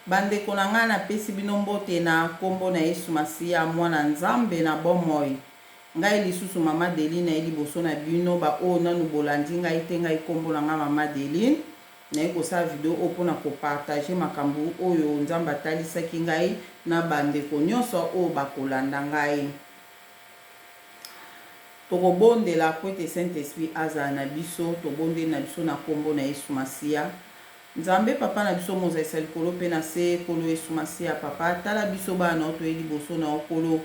Bandeko na nga napesi bino mbote na kombo na Yesu Masiya mwana nzambe na bomoi. Ngai lisusu mama Deline na liboso na bino ba o nanu bolandi ngai te ngai kombo na nga mama Deline. Na kosa video opona ko partager makambu oyo nzambe atalisaki ngai na bandeko nyonso o bakolanda ngai. Tokobondela po ete Saint-Esprit azala na biso, tobonde na biso na kombo na Yesu Masiya. Nzambe papa na biso mozaisa likolo pe na se kolo Yesu Masiya papa tala biso bana to liboso na okolo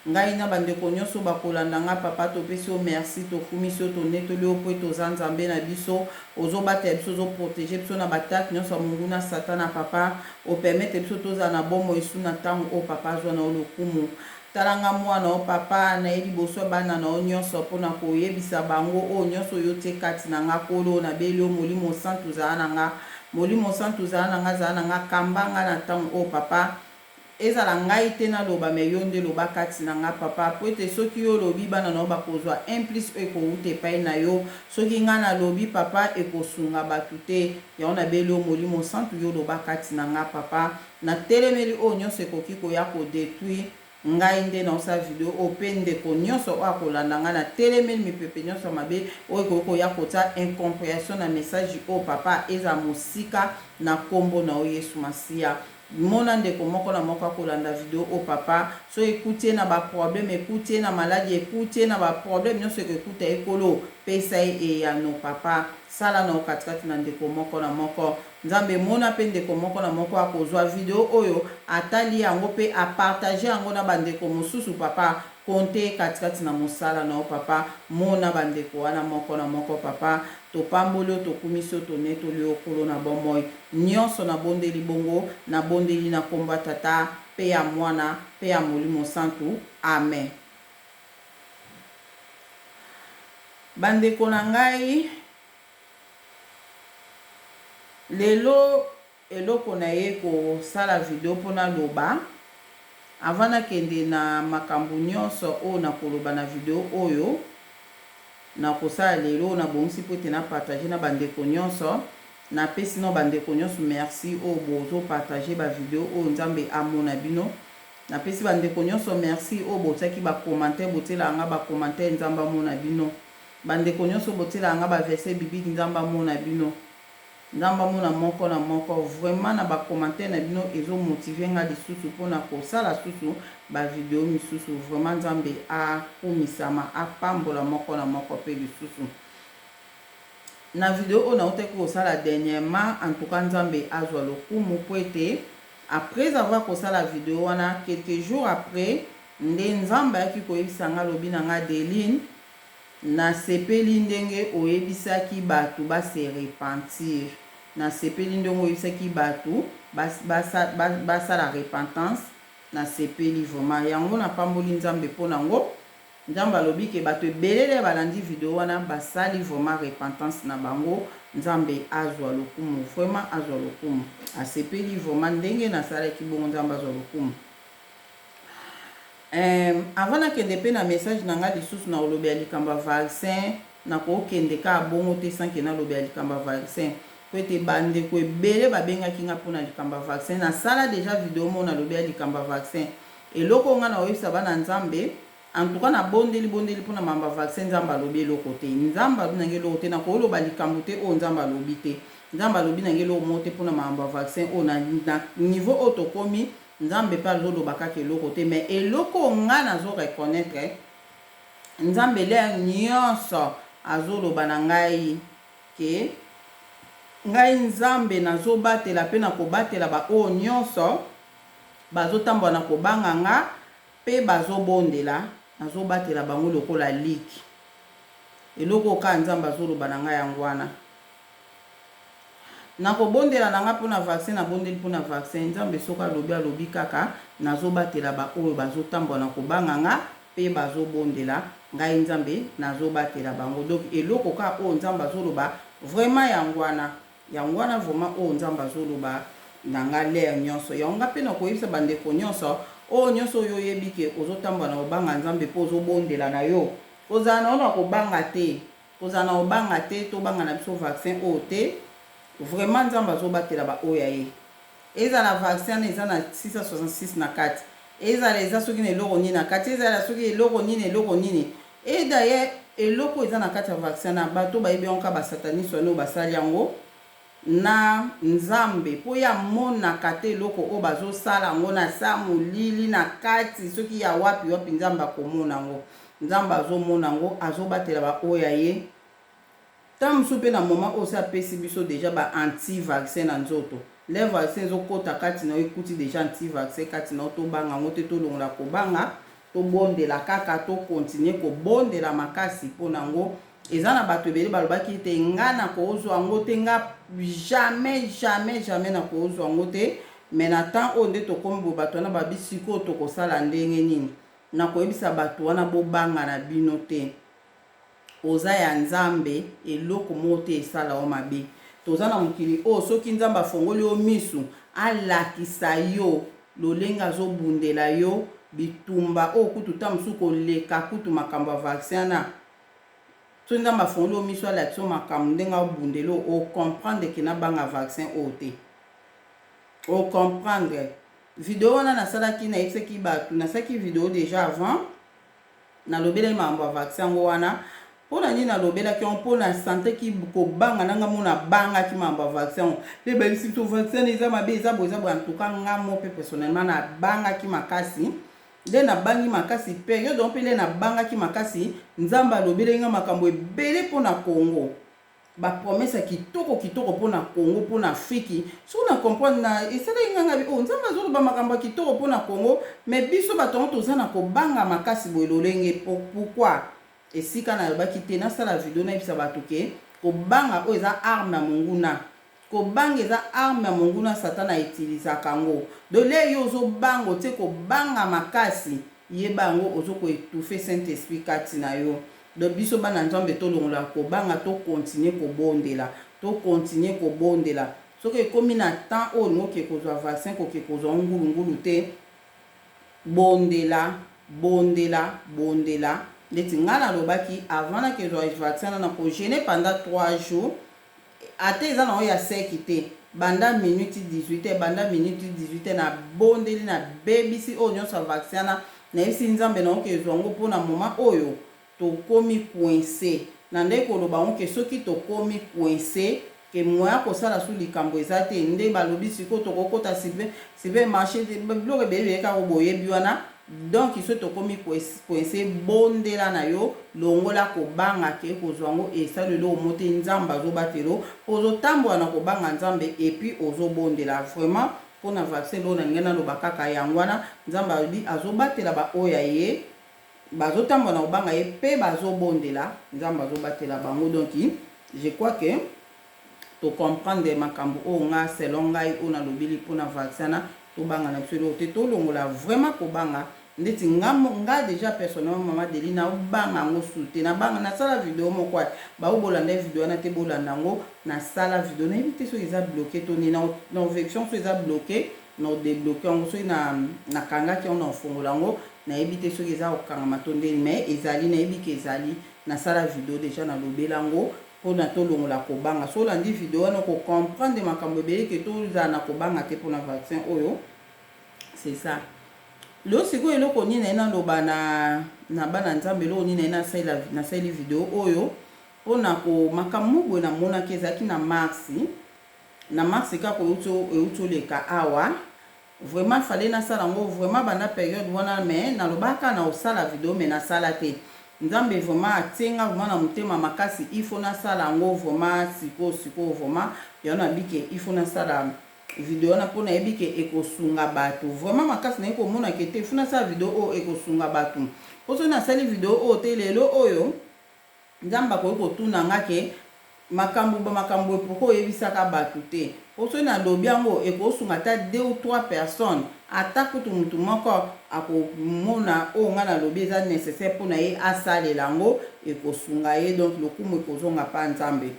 ngai na bandeko nyonso bakolanda nga papa topesi o merci tofumisi o tonetoli o po toza nzambe na biso ozobata biso ozoprotege biso na bataki nyonso ya mungu na satana papa opermete biso tozala na bomo esu na ntango o papa azwa na olokumu talanga mwana o papa na liboso bana na o nyonso mpona koyebisa bango o nyonso oyo te kati na nga kolo na beli o molimo santu ozala na nga molimo santu ozala na nga kambanga na ntango o papa ezala ngai te naloba me yo nde loba kati na nga papa po ete soki yo lobi bana na yo bakozwa implice oyo ekowuta epai na yo soki ngai nalobi papa ekosunga bato te yango nabeli yo molimo santu yo loba kati na nga papa na telemeli oyo nyonso ekoki koya kodetruire ngai nde na osa video oyo mpe ndeko nyonso oyo akolanda ngai na telemeli mipepe nyonso mabe oyo ekoki koya kotia incompréhension na message oyo papa eza mosika na kombo na oyo Yesu Masiya. Mona ndeko moko na moko akolanda video o papa so écouter na ba problème écouter na maladie écouter na ba problème nyonso écouter ekolo pesa e ya no papa sala na okatikati na ndeko moko na moko nzambe mona pe ndeko moko na moko akozwa video oyo atali yango pe a partager yango na bandeko mosusu papa konte katikati na mosala na o papa mona bandeko wana moko na moko papa topamboli tokumisi tonetoli okolo na bomoi nyonso na bondeli bongo na bondeli na komba tata pe ya mwana pe ya molimo santu amen. Bandeko na ngai lelo eloko na ye kosala video mpona loba avant nakende na makambo nyonso oyo nakoloba na video oyo na kosala lelo na bongisi po ete na partage na bandeko nyonso na pesi no bandeko nyonso merci oyo bozo partage ba video oyo nzambe amona bino na pesi bandeko nyonso merci oyo botiaki ba commentaire botela nga ba commentaire nzambe amona bino bandeko nyonso botela nga ba verset biblique nzambe amona bino nzambe amona moko na moko vraiment na ba commentaire na bino ezo motiver nga lisusu mpona kosala susu ba video misusu vraiment nzambe akumisama apambola moko na moko pe lisusu na video oyo nautaki kosala dernièrement en tout cas nzambe azwa lokumu po ete après avoir kosala video wana quelques jours après nde nzambe ayaki koyebisa nga lobi na nga Deline na sepeli ndenge oyebisaki bato base repentir na sepeli ndenge oyebisaki bato basala repentance na sepeli vraiment yango na pamboli nzambe mpona ngo nzambe alobi ke bato ebelele balandi video wana basali vraiment repentance na bango nzambe azwa lokumu vraiment azwa lokumu asepeli vraiment ndenge nasalaki bongo nzambe azwa lokumu. Avant nakende pe na message na nga lisusu na olobi ya likambo ya vaccin na kokende ka bongo te sanke na olobi ya likambo ya vaccin po ete bandeko ebele babengaki nga mpona likambo ya vaccin nasala deja video mo na olobi ya likambo ya vaccin eloko nga na oyebisa bana nzambe en tout cas na bondeli mpona mamba vaccin nzambe alobi eloko te nzambe alobi nange eloko te na koloba likambo te oyo nzambe alobi te nzambe alobi nange eloko mo te mpona mamba vaccin oyo na niveau oyo tokomi nzambe pa loloba kaka eloko te mais eloko nga nazo reconnaître nzambe le nyonso azoloba na ngai ke ngai nzambe nazobatela pe na kobatela ba oyo nyonso bazotambola na kobanga nga pe bazobondela nazobatela bango lokola liki eloko ka nzambe azoloba na ngai yango wana nakobondela na nga mpona vaccin nabondeli mpona vaccin nzambe soki alobi kaka nazobatela ba oyo bazotambola na kobanga nga pe bazobondela ngai nzambe nazobatela bango donc eloko ka oyo nzambe azoloba vraiment yango wana vraiment oyo nzambe azoloba na nga lere nyonso yango nga mpe nakoyebisa bandeko nyonso oyo nyonso oyo oyebi ke ozotambola na kobanga nzambe mpe ozobondela na yo kozala na ona kobanga te kozala na kobanga te tobanga na biso vaccin oyo te vraiment nzambe azobatela ba oyo ya ye ezala vaccin eza na 666 na kati ezala eza soki na eloko nini na kati ezala soki eloko nini et d'ailleurs eloko eza na kati ya vaccin na bato bayebi yango kaka basataniste wana oyo basali yango na nzambe mpo ya monaka te eloko oyo bazosala yango na sa molili na kati soki ya wapi nzambe akomona yango nzambe azomona yango azobatela baoyo ye ntango mosusu mpe na moment oyo se apesi biso deja ba anti vaccin na nzoto le vaccin ezokota kati na yo ekuti deja anti vaccin kati na yo tobanga yango te tolongola kobanga tobondela kaka tokontinue kobondela makasi mpo na yango eza na bato ebele balobaki te nga na kozwa yango te nga jamais na kozwa yango te mais na temps oyo nde tokomi bo bato wana babisiko tokosala ndenge nini na koyebisa bato wana bobanga na bino te oza ya nzambe eloko moko te esala o mabe toza na mokili oyo soki nzambe afongoli yo misu alakisa yo lolenge azobundela yo bitumba oyo kutu ta mosusu koleka kutu makambo ya vaccin na so nzambe afongoli yo misu alakisa yo makambo ndenge abundela yo ocomprendre ke nabanga vaccin oyo te ocomprendre video wana nasalaki nayebisaki bato nasalaki video déjà avant nalobelaki makambo ya vaccin yango wana mpona nini nalobelaki yango mpona sante ki kobanga nanga mona bangaki makambo ya vaccin mpe bayebisi biso vaccin eza mabe eza boye antuka nga mo mpe personnellement nabangaki makasi nde nabangi makasi periode mpe nde nabangaki makasi nzambe alobeli nga makambo ebele mpona Congo bapromesa kitoko mpona Congo mpona Afriki soki na comprendre na esalaki nganga bi nzambe azoloba makambo ya kitoko mpona Congo mais biso bato yango toza na kobanga makasi boye lolenge pourquoi esika nalobaki te nasala video nayebisa bato ke kobanga oyo eza arme ya monguna kobanga eza arme ya monguna satana autilisaka yango dole yo ozobanga otie kobanga makasi yeba yango ozokoetufe saint esprit kati na yo do biso bana nzambe tolongola kobanga tokontinue kobondela soki ekomi na temps oyo olingi kozwa vaccin koke kozwa ngulungulu te bondela ndeti nga nalobaki avant nakezwa vaccin na kogene pendant 3 jours ate eza na oyo ya seki te banda minute 18 na bondeli na bebisi oyo nyonso ya vaccin na nayebisi nzambe na okezwa yango mpona moment oyo tokomi coincé na nde koloba yango ke soki tokomi coincé ke moya kosala su likambo eza te nde balobi siko tokokota sive marché biloko ebele kaka boyebi wana donc so tokomi coincé bondela na yo longola kobanga ke kozwa yango esalelo omote nzambe azobatelo ozotambola na kobanga nzambe epuis ozobondela vraiment mpona vaccin lo na ngena loba kaka yango wana nzambe alobi azobatela baoya ye bazotambola na kobanga ye mpe bazobondela nzambe azobatela bango donc je crois que to comprendre makambo oyo nga selon ngai oyo nalobeli mpona vaccin na tobanga na biso te tolongola vraiment kobanga ndeti nga déjà personnellement mama Deli na obanga yango sute na banga nasala video moko baobolanda video wana te bolanda yango nasala video nayebi te soki eza bloqué to ni na version so eza bloqué na débloqué yango soki nakangaki yango na ofongola yango nayebi te soki eza kokangama to ndeni mais ezali nayebi ke ezali nasala video déjà nalobela yango mpona tolongola kobanga so olandi video wana kocomprendre makambo ebele ke tozala na kobanga te mpona vaccin oyo c'est ça lelo sikoyo eloko nini naye naloba na bana nzambe eloko nini naye nasali video oyo mpona makambo boye namonaki ezalaki na marsi kaka euti oleka awa vraiment fale nasala yango vraiment banda période wana mais nalobaka na osala video mais nasala te nzambe vraiment atenga vraiment na motema makasi ifo nasala yango vraiment sikoyo vraiment yana bike ifo nasala video wana mpona yebi ke ekosunga bato vraiment makasi naye komona ke te ifo nasala video oyo ekosunga bato mpo soki nasali video oyo te lelo oyo nzambe akoki kotuna nga ke makambo epoko oyebisaka bato te mpo soki nalobi yango ekosunga ata 2 ou 3 personnes ata kutu mutu moko akomona oyo nga nalobi eza nécessaire mpona ye asalela yango ekosunga ye donc lokumu ekozonga pa nzambe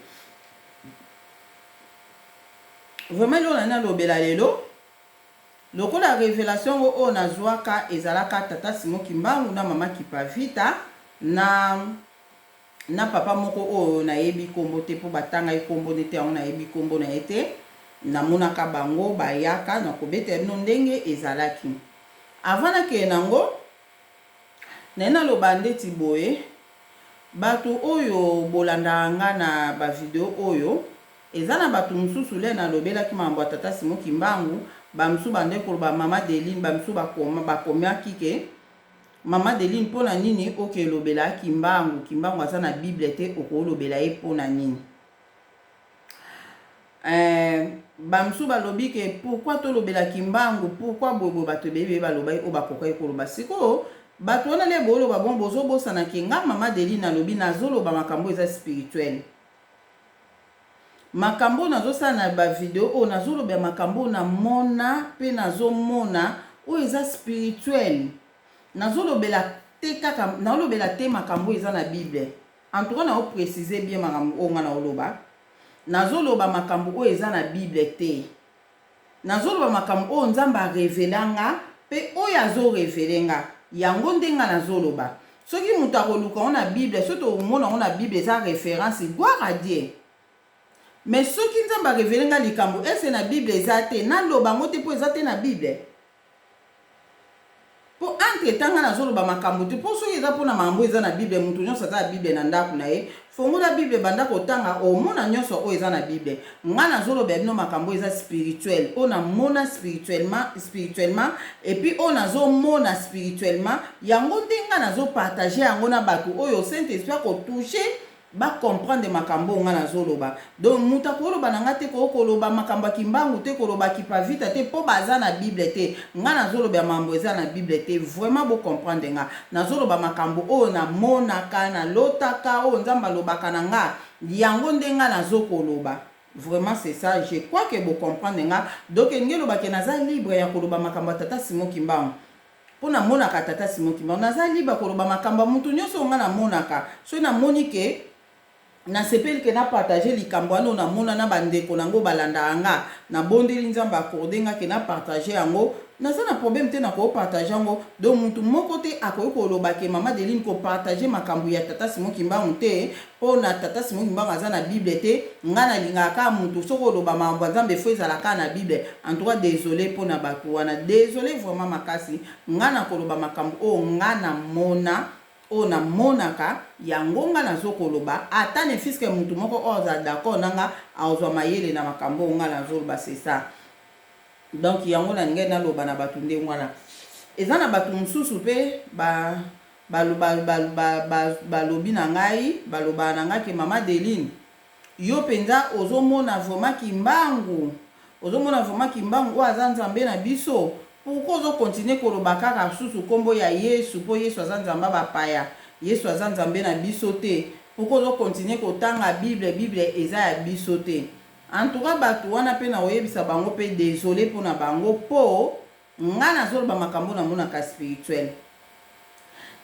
vraiment lelo nani alobela lelo lokola révélation oyo nazwaka ezalaka tata Simon Kimbangu na mama Kipavita na papa moko oyo nayebi kombo te mpo batanga ye kombo nete yango nayebi kombo na ye te namonaka bango bayaka na kobetela bino ndenge ezalaki. Avant nakende nango naye naloba ndeti boye bato oyo bolanda nga na bavideo oyo eza na bato mosusu le nalobelaki mambo ya tata Simon Kimbangu, bamosusu bande koloba mama Deline, bamosusu bakomaki ke mama Deline mpona nini oke elobela Kimbangu, Kimbangu aza na Bible te okolobela ye mpona nini. Bamosusu balobi ke pourquoi tolobela Kimbangu, pourquoi boye bato bebe baloba ye o bakoka ekoloba. Sikoyo bato wana le boloba bon bozobosana ke nga mama Deline nalobi nazoloba makambo eza spirituel. Makambo nazosala na bavideo oyo nazoloba makambo na mona pe nazomona oyo eza spirituel. Nazolobela te kaka naolobela te makambo eza na Bible. En tout cas na préciser bien makambo oyo nga naoloba. Nazoloba makambo oyo eza na Bible te. Nazoloba makambo oyo Nzambe arevelanga pe oyo azorevelenga. Yango ndenga nazoloba. Soki mutu akoluka na Bible, soki omona na Bible eza référence, gloire à Dieu. Mais soki Nzambe arevelenga likambo ese na Bible eza te, naloba ngo te po eza te na Bible. Po entre tanga nazoloba makambo te, po soki eza pona makambo eza na Bible, mutu nyonso aza na Bible na ndako na ye, fongola Bible banda kotanga omona nyonso oyo eza na Bible. Nga nazoloba bino makambo eza spirituel, o na mona spirituellement et puis o nazomona spirituellement, yango ndenga nazo partager yango na bato oyo Saint-Esprit ko toucher ba comprendre makambo nga nazoloba. Donc muta koloba na ngate ko koloba makambo Kimbangu te koloba Kipavita te po baza na Bible te. Nga nazoloba makambo eza na Bible te. Vraiment bo comprendre nga. Nazoloba makambo o na monaka na lotaka o Nzamba lobaka na nga. Yango ndenga nazokoloba. Vraiment c'est ça, je crois que bo comprendre nga. Donc ngelo ba ke naza libre ya koloba makambo tata Simon Kimbangu. Pona monaka tata Simon Kimbangu naza libre koloba makambo mutu nyonso nga na monaka. So na monike na sepeli ke na partager likambo wana na mona na bandeko nango balanda anga na bondeli Nzamba accordé nga ke na partager yango naza na problème te na ko partager yango. Donc mutu moko te akoyi koloba ke mama Deline ko partager makambo ya tata Simon Kimbangu te po na tata Simon Kimbangu aza na Bible te. Nga na lingaka mutu soko loba makambo Nzambe fo ezalaka na Bible. En tout cas désolé po na bato wana, désolé vraiment makasi. Nga na koloba makambo o nga na mona o na monaka yango nga nazokoloba ata ne fiske mutu moko oza d'accord nanga azwa mayele na makambo nga nazoloba, c'est ça. Donc yango na ngai naloba na bato nde wana eza na bato mosusu pe balobi na ngai baloba na ngai ke mama Deline yo penza ozomona vraiment Kimbangu, ozomona vraiment Kimbangu o aza Nzambe na biso. Pourquoi on continue koloba kaka susu kombo ya Yesu po Yesu aza Nzamba bapaya, Yesu aza Nzambe na biso te. Pourquoi on continue kotanga Bible eza ya biso te. En tout cas bato wana pe na oyebisa bango pe désolé pona bango po nga nazoloba makambo na monaka spirituel.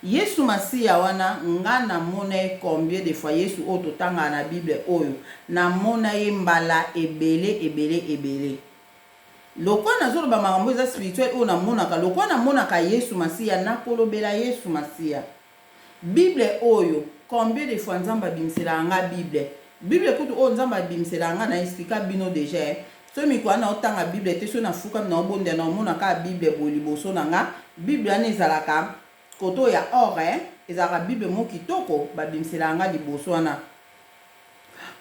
Yesu Masiya wana nga na mona combien de fois Yesu o totanga na Bible oyo na mona ye mbala ebele. Lokwa nazoloba makambo eza spirituel o na monaka, lokwa na monaka Yesu Masiya na kolobela Yesu Masiya. Bible oyo combien de fois Nzamba bimsela nga Bible kutu o Nzamba bimsela nga na explica bino déjà. So mi kwa na otanga Bible te so na fuka na obonde na monaka Bible boliboso na nga. Bible ane ezalaka koto ya or ezalaka Bible mo kitoko babimsela nga liboso wana.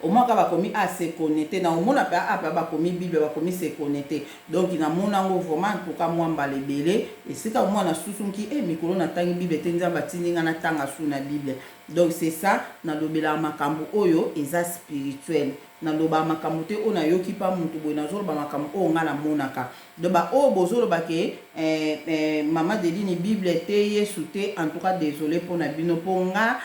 Omaka bakomi a se connecter na omona pa apa bakomi Bible bakomi se connecter. Donc na mona ngo vraiment pour ka mwamba lebele et c'est ka mwana susunki mikolo na tangi Bible te Nzamba tininga na tanga su na Bible. Donc c'est ça na lobela makambo oyo eza spirituel. Na loba makambo te ona yoki pa mutu boy na zolo ba makambo o nga na monaka. De ba o bozolo ba ke mama Deline Bible te Yesu te, en tout cas désolé pour na bino po nga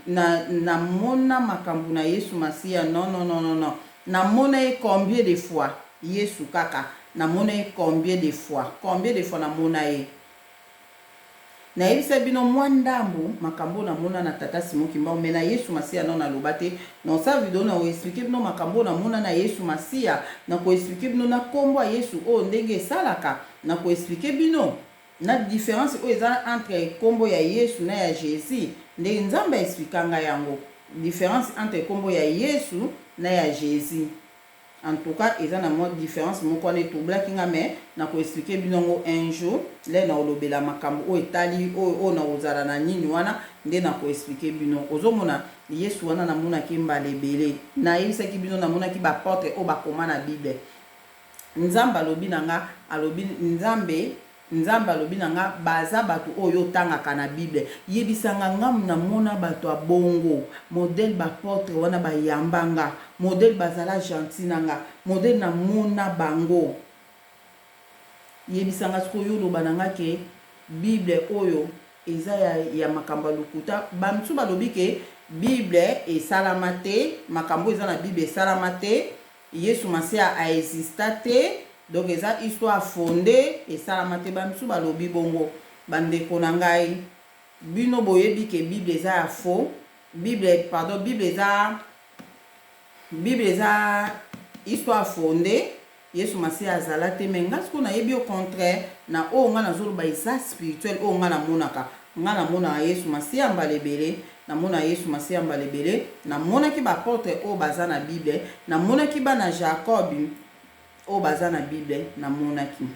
na mona makambo na Yesu Masiya non. Na mona combien de fois Yesu kaka na mona combien de fois na mona e. Na yebisa bino mwandambu makambo na mona na tata Simon Kimbangu mena Yesu Masiya non na lobate. Non sa video na o expliquer bino makambo na mona na Yesu Masiya na ko expliquer bino na kombo Yesu o ndenge salaka na ko expliquer bino na différence o eza entre kombo ya Yesu na ya Jésus. Ndenge Nzamba expliquanga yango. Différence entre kombo ya Yesu na ya Jésus. En tout cas eza na mwa différence moko wana etoblaki nga me na koexplike binongo un jour le na olobela makambo oyo etali oyo na ozala na nini wana nde na koexplike bino. Ozomona Yesu wana namonaki mbala ebele, nayebisaki bino namonaki baporte oyo bakoma na Bible. Nzambe alobi na nga alobi Nzambe alobi na nga baza bato oyo otangaka na Bible. Yebisanga nga namona bato ya bongo modele baportre wana bayambanga modele bazala gentil na nga modele namona bango. Yebisanga sikoyo oloba na nga ke Bible oyo eza ya makambo lukuta. Bamsu balobi ke Bible esalama te, makambo eza na Bible esalama te, Yesu Masia a exista te, donc eza histoire fondée esalama te. Bamsu balobi bongo. Bandeko na ngai bino boyebi ke Bible eza ya faux, Bible eza histoire fondée, Yesu Masia azala te. Mais nga siko nayebi au contraire na o nga nazoloba eza spirituel o nga namonaka. Nga namona Yesu Masia mbalebele, namona Yesu Masia mbalebele, namonaki baportre o baza na Bible, namonaki bana Jacob o baza na Bible, namonaki.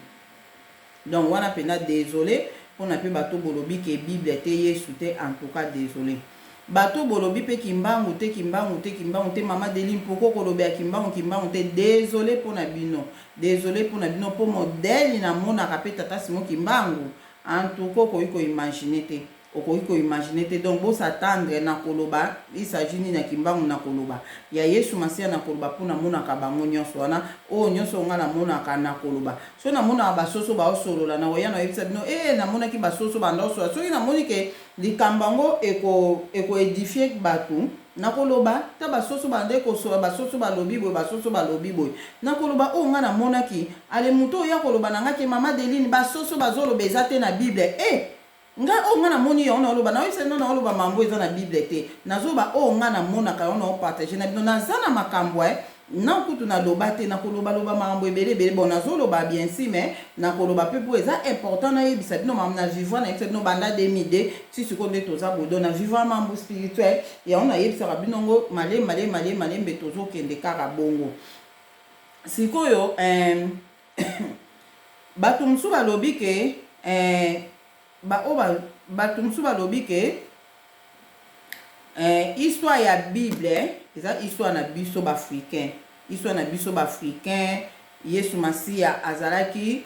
Donc wana pena désolé pona pe bato bolobi ke Bible te Yesu te, en tout cas désolé. Bato bolobi pe kimbangu te mama Deline poko kolobi ya kimbangu te, désolé pona bino. Désolé pona bino po modèle na mona ka tata Simon kimbangu. En tout cas ko imaginer te. Okoki imaginer te. Donc bo s'attendre na koloba, il s'agit ni na kimbangu na koloba. Ya Yesu Masia na koloba pona mona ka bango nyonso wana o nyonso nga na mona ka na koloba. So na mona ba soso ba osolola na waya na yebisa bino na mona ki ba soso ba ndoso. So na moni ke likambango eko edifier batu na koloba ta ba soso ba ndeko so ba soso ba lobi boy na koloba o nga na mona ki ale muto ya koloba na nga ke mama Deline ba soso ba zolo bezate na Bible nga o nga na moni ya ona oloba na oyise no na oloba mambo eza na Bible te nazoba o nga na mona ka ona o partager na bino naza na makambo na kutu na loba te na koloba makambo ebele bon nazoloba bien si mais na koloba pe po eza important na yebisa bino mambo na vivre na yebisa bino banda 2002 si sikonde toza bodo na vivre mambo spirituel ya ona yebisa bino ngo male tozo kende kaka bongo sikoyo bato msu balobi ke bato msu balobi ke histoire ya Bible eza histoire na biso bafricain, histoire na biso bafricain. Yesu Masia azalaki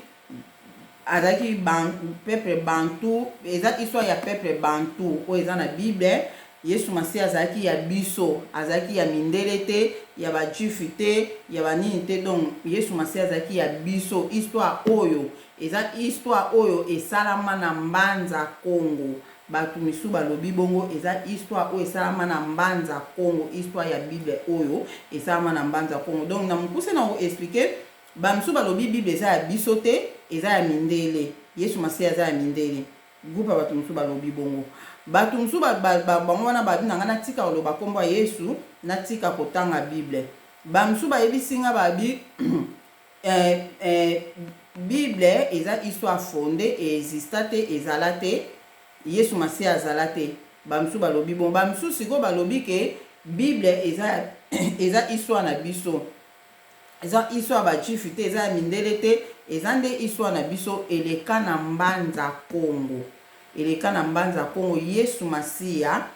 peuple bantu, eza histoire ya peuple bantu o eza na Bible. Yesu Masia azalaki ya biso, azalaki ya mindele te, ya ba juif te, ya ba nini te. Donc Yesu Masia azalaki ya biso. Histoire oyo eza histoire oyo esalama na mbanza Congo. Bato misu balobi bongo eza histoire oyo esalama na mbanza Congo, histoire ya Bible oyo esalama na mbanza Congo. Donc na mukuse na ko expliquer bamisu balobi Bible eza ya biso te, eza ya mindele. Yesu Masia eza ya mindele. Groupe bato misu balobi bongo. Bato misu bango wana babi na nga natika oloba kombo ya Yesu natika kotanga Bible. Bamisu bayebisi nga babi Bible eza histoire fondée et exista te, ezala te. Yesu Masia azala te. Bamsu balobi bon bamsu siko balobi ke Bible eza histoire na biso, eza histoire ba juif te, eza mindele te, eza nde histoire na biso eleka na mbanza Congo, eleka na mbanza Congo. Yesu Masia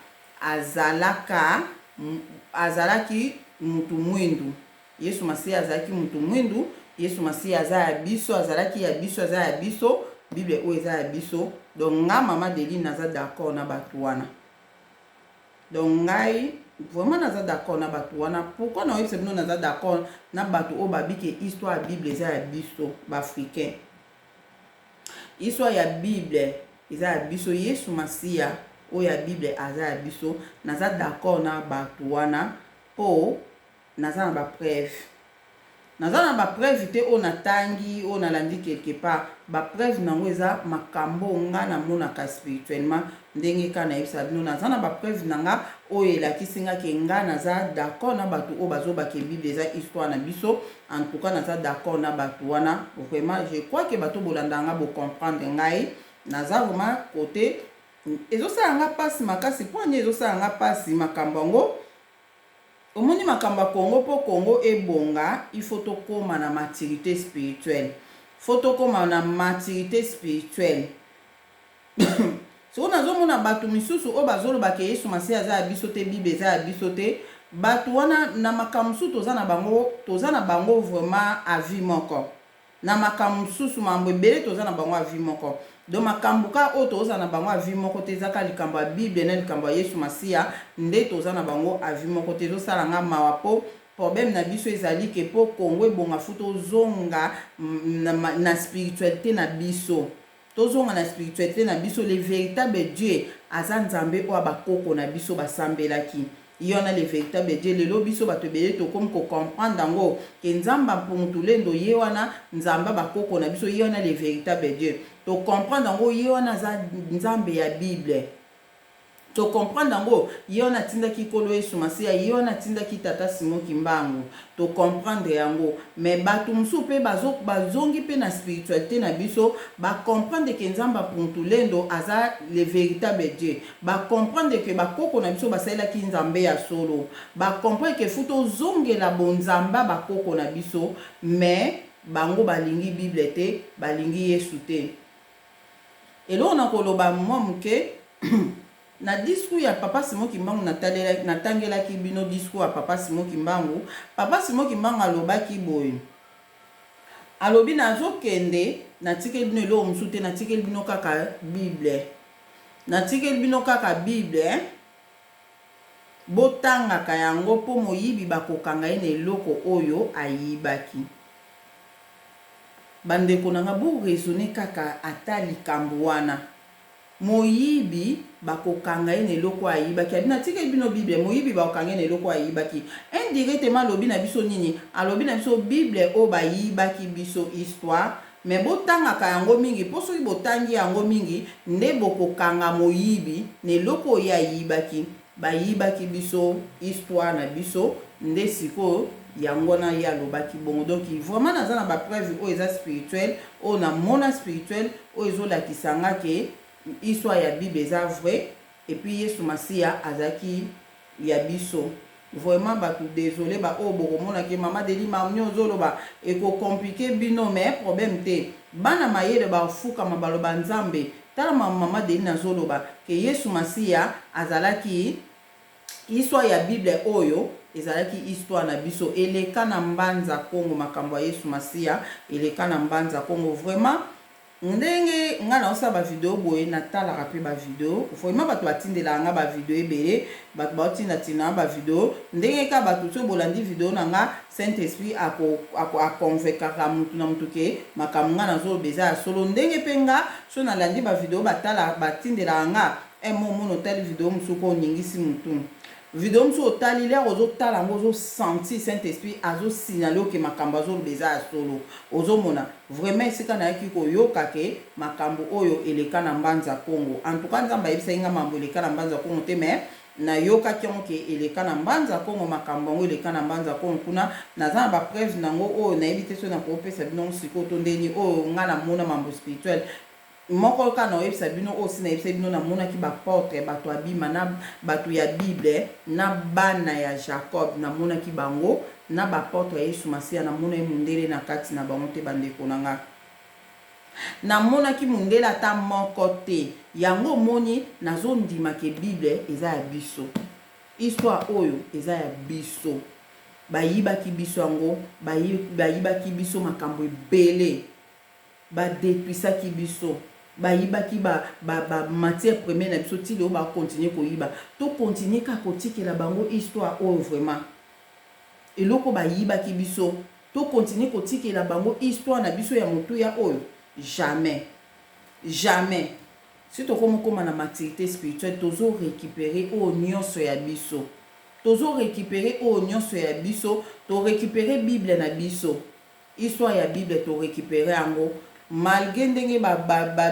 azalaki mutu mwindu. Yesu Masia azalaki mutu mwindu. Yesu Masia aza ya biso, azalaki ya biso, aza ya biso. Bible o eza ya biso. Donc nga mama Deline naza d'accord na batu wana. Donc ngai vraiment naza d'accord na batu wana. Pourquoi na oyebisa bino naza d'accord na batu o babike histoire Bible eza ya biso bafricain. Histoire ya Bible eza ya biso. Yesu Masia o ya Bible aza ya biso. Naza d'accord na batu wana po naza na ba preuve. Naza na ba preuve te o natangi o nalandi quelque part. Ba preuve nango eza makambo nga na mona ka spirituellement ndenge ka na yebisa bino. Naza na ba preuve nanga o elakisi nga ke nga naza d'accord na batu o bazoba ke Bible eza histoire na biso. En tout cas naza d'accord na batu wana. Vraiment je crois que batu bolanda nga bo comprendre ngai. Naza vraiment côté ezosala nga pasi makasi po anye ezosala nga pasi makambo ngo omoni makamba Congo po Congo ebonga, il faut tokoma na maturité spirituelle. Faut tokoma na maturité spirituelle. So nazomona batu misusu o bazoloba ke Yesu Masiya aza ya biso te, Bible eza ya biso te, batu wana na makambo mosusu toza na bango vraiment avis moko. Na makambo mosusu mambo ebele toza na bango avis moko. Donc makambo ka o toza na bango avis moko te ezaka likambo ya Bible na likambo ya Yesu Masiya nde toza na bango avis moko te. Ezosala nga mawa po problème na biso ezali ke po Congo ebonga fu tozonga na spiritualité na biso. Tozonga na spiritualité na biso, le véritable Dieu aza nzambe oyo bakoko na biso basambelaki. Yona le véritable Dieu lelo biso bato bele to comme ko comprendre ngo ke nzamba mpuntu lendo ye wana nzamba bakoko na biso yona le véritable Dieu. To comprendre ngo ye wana za nzambe ya Bible. To comprendre ngo yona tinda ki kolo Yesu Masiya yona tinda ki tata Simon Kimbangu. To comprendre yango mais batu musu pe bazongi pe na spiritualité na biso ba comprendre ke nzamba mpuntu lendo aza le véritable Dieu. Ba comprendre ke bakoko na biso basalela ki nzambe ya solo. Ba comprendre ke futo zongela bonzamba bakoko na biso mais bango balingi Bible te, balingi Yesu te. Elo na koloba momuke na discours ya Papa Simon Kimbangu natangelaki bino discours ya Papa Simon Kimbangu. Papa Simon Kimbangu alobaki boye. Alobi nazokende natikeli bino elo mosusu te, natikeli bino kaka Bible. Natikeli bino kaka Bible. Botangaka yango po moyibi bakokanga ye na eloko oyo ayibaki. Bandeko nanga bo raisonner kaka ata likambo wana. Moyibi bakokanga ye na eloko ayibaki. Abina tikeli bino Bible, moyibi bakokanga ye na eloko ayibaki. Indirectement alobi na biso nini? Alobi na biso Bible o bayibaki biso histoire. Mais botangaka yango mingi, po soki botangi yango mingi, nde bokokanga moyibi na eloko oyo ayibaki. Bayibaki biso histoire na biso, nde siko yango na ya lobaki bongo. Donc vraiment naza na ba preuve o eza spirituel, o na mona spirituel, o ezolakisanga ke histoire ya Bible eza vrai et puis Yesu Masiya azaki ya biso. Vraiment batu désolé ba o bokomona ke mama deli mamnyo zoloba eko compliqué bino mais problème te. Bana mayele ba fuka mabaloba nzambe. Tala mama deli na zoloba ke Yesu Masiya azalaki histoire ya Bible oyo ezalaki histoire na biso eleka na mbanza Kongo. Makambo ya Yesu Masiya eleka na mbanza Kongo. Vraiment ndenge nga na osa ba video boye natalaka pe ba video vraiment bato batindela nga ba video ebele bato batinda tina ba video ndenge ka bato tso bolandi video na nga Saint Esprit a convaincre mutu na mutu ke makambo nga na zo beza solo ndenge pe nga so na landi ba video batala batindela nga mono tel video musuko ningisi mutu video mso otali le ozo tala ngozo senti Saint Esprit azo signaler ke makambo azo beza solo ozo mona vraiment sika na yaki ko yoka ke makambo oyo eleka na mbanza Kongo. En tout cas nzamba yebisa inga mambo eleka na mbanza Kongo te mais na yoka kiongo ke eleka na mbanza Kongo makambo ngo eleka na mbanza Kongo kuna naza ba preuve nango oyo na yebite so na kopesa bino siko to ndeni oyo ngala mona mambo spirituel. Moko ka na yebisa bino aussi na yebisa bino na mona ki ba porte bato abima na bato ya Bible na bana ya Jacob na mona ki bango na ba porte ya Yesu Masiya na mona mundele na kati na bango te bandeko nanga. Na mona ki mundele ata moko te yango moni nazo ndima ke Bible eza ya biso. Histoire oyo eza ya biso. Bayibaki biso yango, bayibaki biso makambo ebele. Ba détruisaki biso. Bayibaki ba matière première na biso tili o ba continuer koyiba. To continuer ka kotikela bango histoire oyo vraiment. Eloko bayibaki biso. To continuer kotikela bango histoire na biso ya motu ya oyo. Jamais. Jamais. Si to koma na maturité spirituelle tozo récupérer o nyonso ya biso. Tozo récupérer o nyonso ya biso, to récupérer Bible na biso. Histoire ya Bible to récupérer yango. Malgré ndenge ba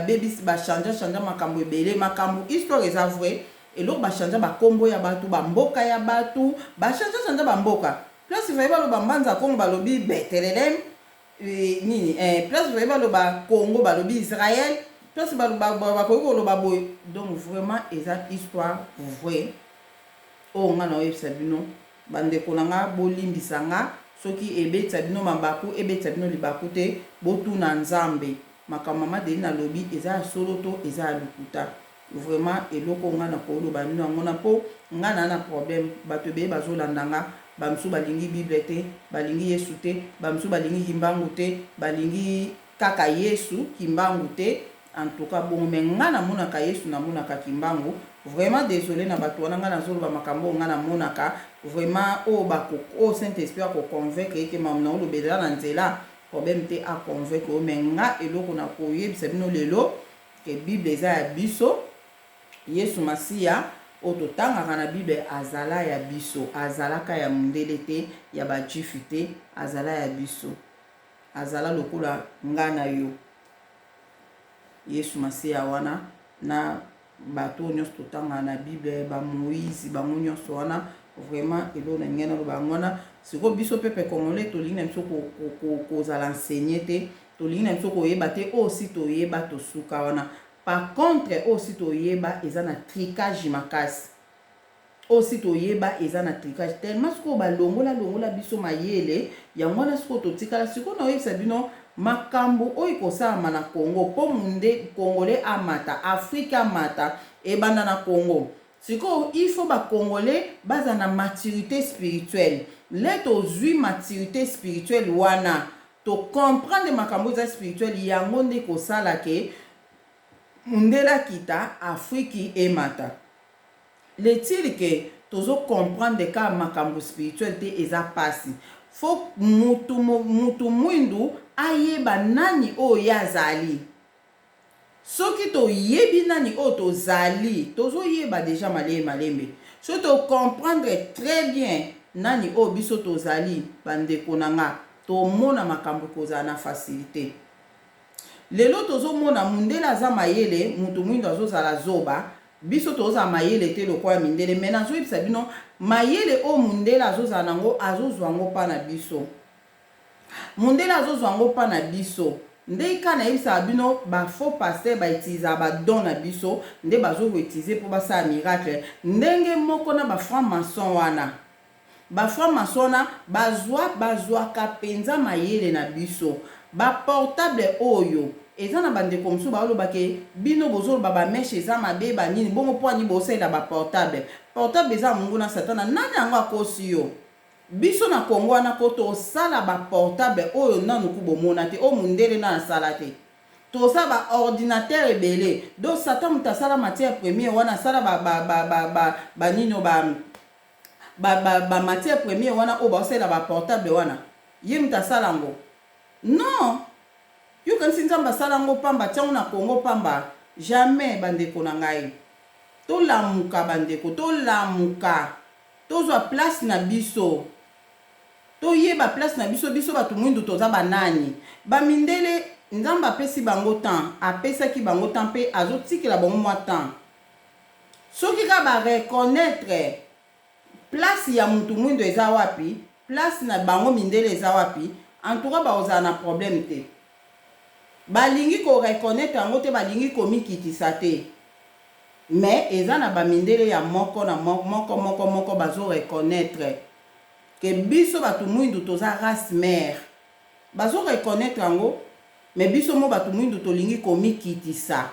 baby ba changer makambo ebele makambo histoire eza vrai et l'autre ba changer ba kombo ya batu ba mboka ya batu ba changer ba mboka place va ba lo ba mbanza Kongo ba lobi Bethlehem nini place va ba lo ba Congo ba lobi Israël place ba ko lo ba boy. Donc vraiment eza histoire vrai o nga na website bino bandeko na nga bolimbisa nga soki ebetisa bino mabaku ebetisa bino libaku te botuna nzambe makambo mama Adeline alobi eza ya solo to eza ya lokuta vraiment eloko nga na koloba bino yango na mpo nga na problème bato ebeye bazolanda nga bamisusu balingi bible te balingi yesu te bamisusu balingi kimbangu te balingi kaka yesu kimbangu te en tout cas bon mais nga namonaka yesu namonaka kimbangu vraiment désolé na bato wana nga nazoloba makambo nga namonaka vraiment o Saint-Esprit akoconvaincre eke mamu na olobela na nzela problème te aconvaincre mais nga eloko na koyebisa bino lelo ke bible eza ya biso yesu masiya oyo totangaka na bible azala ya biso azalaka ya mondele te ya bajifu te azala ya biso azala lokola nga na yo yesu masiya wana na bato nyonso totangaka na bible bamoïse bango nyonso wana vraiment elo na ngena loba ngona siko biso pepe congolais tolingi na biso kozala enseigné te tolingi na biso koyeba te osi toyeba tosuka wana par contre osi toyeba eza na tricage makasi osi toyeba eza na tricage tellement siko balongola biso mayele yango wana siko totikala siko na oyebisa bino makambo oyo kosalama na Congo po munde congolais amata Afrika amata ebanda na Congo siko il faut ba congolais baza na maturité spirituelle le tozwi maturité spirituelle wana to comprendre makambo za spirituelle yango nde kosala ke mundela kita Afriki emata letili ke tozo comprendre ka makambo spirituel te eza pasi fo mutu mwindu ayeba nani oyo azali soki toyebi nani oyo tozali tozoyeba deja malembe so to comprendre très bien nani oyo biso tozali bandeko na nga tomona makambo kozala na facilité lelo tozomona mundela aza mayele mutu mwindu azozala zoba biso tozala mayele te lokola mindele me nazoyebisa bino mayele oyo mundela azozala nango azozwa ngo mpa na biso mundela azozwa ngo mpa na biso nde ka nayebisaka bino bafaux paster bautiliza badon na biso nde bazokoutilize mpo basala miracle ndenge moko na bafranc maçon wana bafranc maçon wana bazwaka mpenza mayele na biso baportable oyo eza na bandeko mosusu baolobake bino bozoloba bameshe eza mabe banini bongo mpo ani bosalela baportable portable eza mungu na satana nani yango akosi yo biso na Congo wana ko tosala baportable oyo nanu kubomona te o mundele na asala te tosala baordinateur ebele do satan mutu asala matière première wana asala banino matière première wana oyo baosalela baportable wana ye mutu asala yango non yo kanisi nzambe asala yango pamba tiango na Congo pamba jamais bandeko na ngai tolamuka bandeko tolamuka tozwa place na biso toyeba place na biso biso bato mwindu toza banani bamindele nzambe apesi bango temps apesaki bango temps mpe azotikela bango mwa temps soki ka bareconnaître place ya mutu mwindu eza wapi place na bango mindele eza wapi en tout cas baozala na problème te balingi koreconnaître yango te balingi komikitisa te mais eza na bamindele ya moko na moko bazo reconnaître ke biso bato mwindu toza race mère bazo reconnaître yango mais biso mo bato mwindu tolingi komikitisa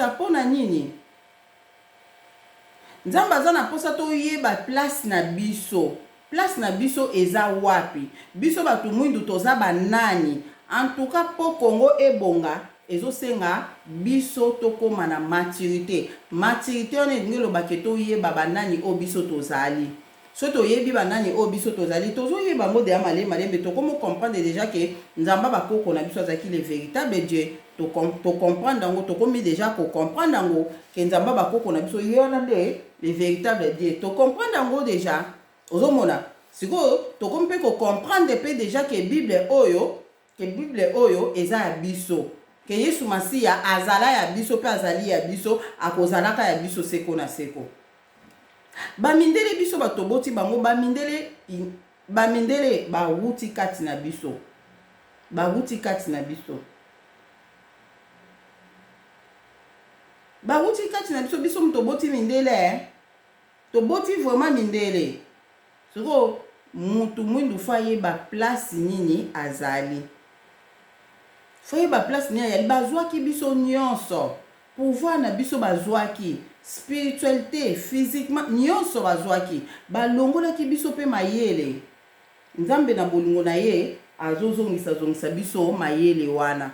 pona nini nzambe aza na posa toyeba place na biso eza wapi biso bato mwindu toza banani en tout cas po Congo ebonga ezosenga biso tokoma na maturité wana elingi elobake toyeba banani oyo biso tozali so toyebi banani oyo biso tozali tozoyeba ngo deya malembe tokomo comprendre déjà ke nzamba bakoko na biso azalaki le véritable Dieu tocomprendre yango tokomi déjà kocomprendre yango ke nzamba bakoko na biso ye wana nde le véritable Dieu tocomprendre yango déjà ozomona sikoyo tokomi mpe kocomprendre mpe déjà ke bible oyo eza ya biso ke yesu masiya azala ya biso mpe azali ya biso akozalaka ya biso seko na seko bamindele biso batoboti bango bamindele bawuti kati na biso biso mutoboti mindele toboti vraiment mindele siko mutu mwindu fa yeba place nini azali fa yeba place nini azali bazwaki biso nyonso pouvoir na biso bazwaki spiritualité physiquement nyonso bazwaki balongolaki biso pe mayele nzambe na bolingo na ye azozongisa biso mayele wana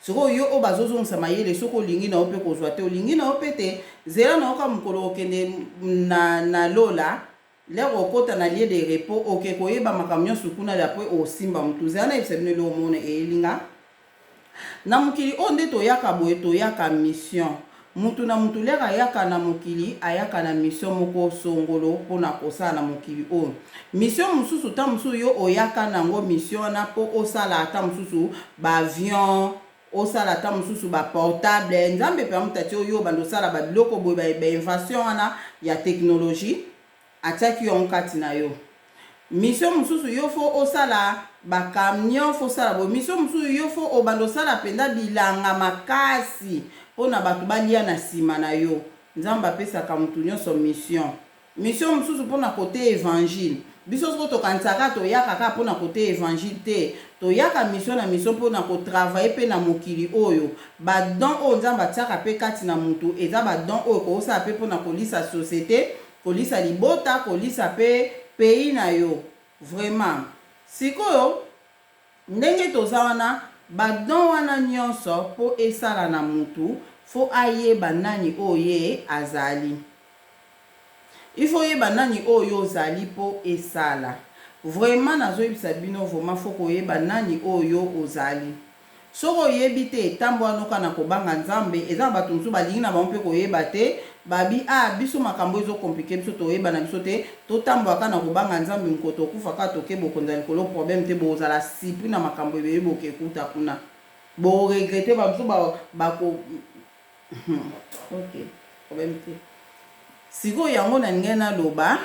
siko yo o bazozongisa mayele soko olingi na ope kozwa te olingi na ope te zela na oka mokolo okende na lola lero okota na lieu de repos oke koyeba makambo nyonso kuna apres osimba mutu zela na yebisa bino eloko mona elinga na mokili oyo nde toyaka boye toyaka mission mutu na mutu lero ayaka na mokili ayaka na mission moko songolo mpona kosala na mokili oyo mission mosusu ta mosusu yo oyaka nango mission wana mpo osala ata mosusu baavion osala ata mosusu baportable nzambe mpe amutati oyo bando osala babiloko boye bainvention wana ya teknologie atiaki yo nkati na yo mission mosusu yo fo osala bakamion fo osala boye mission mosusu yo fo obando osala mpenza bilanga makasi mpona bato balia na nsima na yo nzambe apesaka mutu nyonso mission mosusu mpona kote évangile biso soko tokanisaka toyaka kaka mpona kote évangile te toyaka mission na mission mpona kotravaille mpe na mokili oyo badon oyo nzambe atiaka mpe kati na mutu eza badon oyo koosala mpe mpona kolisa société kolisa libota kolisa mpe pays na yo vraiment sikoyo ndenge toza wana badon wana nyonso mpo esala na mutu fo ayeba nani oyo ye azali ifo yeba nani oyo ozali mpo esala vraiment nazoyebisa bino vraiment fo koyeba nani oyo ozali soko oyebi te etambo wana oka na kobanga nzambe eza bato mosusu balingi na bango mpe koyeba te babi biso makambo ezokomplike biso toyeba na biso te totambolaka na kobanga nzambe mokoto okufaka toke bokonza likolo problème te bozala sipri na makambo ebele bokekuta kuna boregrete babiso bako ok problème te sikoyo yango na ndenge naloba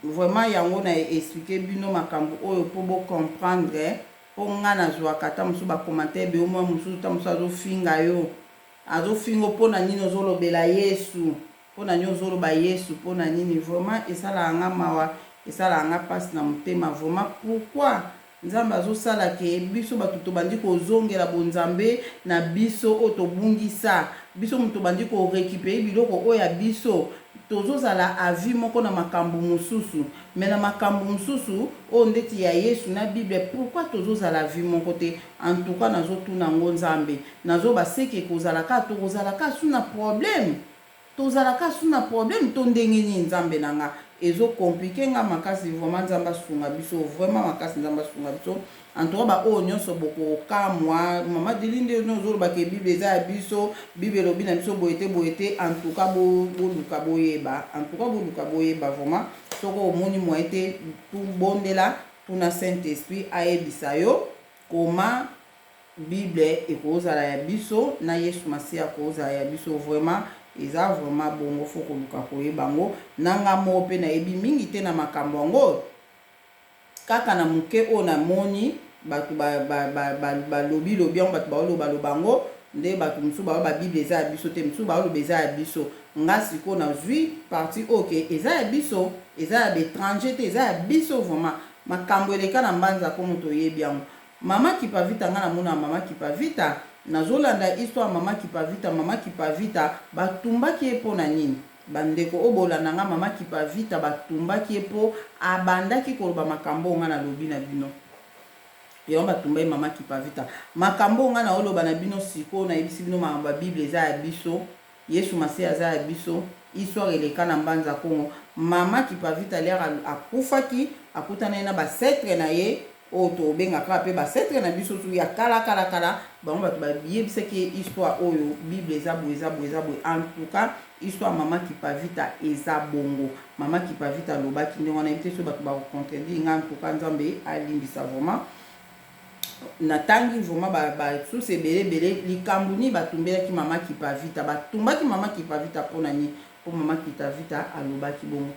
vraiment yango na expliqué bino makambo oyo mpo bocomprendre mpo nga nazwaka ata mosusu bacommentaire be omwa mosusu ta mosusu azofinga yo azofinga mpona nini ozolobela yesu mpona nini ozoloba yesu mpona nini vraiment esalaka nga mawa esalaka nga mpasi na motema vraiment pourquoi nzambe azosalaka biso bato tobandi kozongela bonzambe na biso oyo tobungisa biso moto tobandi korekipere biloko oyo ya biso tozozala avi moko na makambo mosusu me na makambo mosusu oyo ndeti ya yesu na bible pourquoi tozozala avi moko te en tout cas nazotuna ngo nzambe nazoba seke kozalaka tokozalaka su na problème tozalaka su na problème to ndenge nini nzambe na nga ezokomplike nga makasi vraiment nzambe asunga biso vraiment makasi nzambe asunga biso en tout cas baoyo nyonso bokokamwa mama dilinde nozolobaka bible eza ya biso bible elobi na biso boye te en tout cas boluka boyeba en tout cas boluka boyeba vraiment soko omoni mwa ete tubondela tuna saint esprit ayebisa yo koma bible ekozala ya biso na yesu masiya akozala ya biso vraiment eza vraiment bongo fo koluka koyeba ngo nanga mo mpe nayebi mingi te na makambo yango kaka na moke oyo namoni bato balobi yango bato baolobaloba yango nde bato mosusu bao babible eza ya biso te mosusu baoloba eza ya biso nga sikoyo nazwi parti oke eza ya biso eza ya baétranger te eza ya biso vraiment makambo eleka na mbanza ko moto oyebi yango mama kipavita nga namona mama kipavita nazolanda histoire mama kipavita batumbaki ye mpo na nini bandeko oyo bolanda nga mama kipavita batumbaki ye mpo abandaki koloba makambo oyo nga nalobi na bino yango batumba ye mama kipavita makambo oyo nga naoloba na bino sikoyo nayebisi bino makambo ya bible eza ya biso yesu masiya aza ya biso histoire eleka na mbanza kongo mama kipavita lere akufaki akutana ye na basetre na ye oyo tobengaka mpe basetre na biso tu ya kala bango bato bayebisaki histoire oyo bible eza boye en tout cas histoire mama kipavita eza bongo mama kipavita alobaki ndenge wana yebi te so bato bakontredire nga en tout cas nzambe alimbisa vraiment natangi vraiment basusu ebele likambo nini batumbelaki mama kipavita batumbaki mama kipavita mpona nini mpo mama kipavita alobaki bongo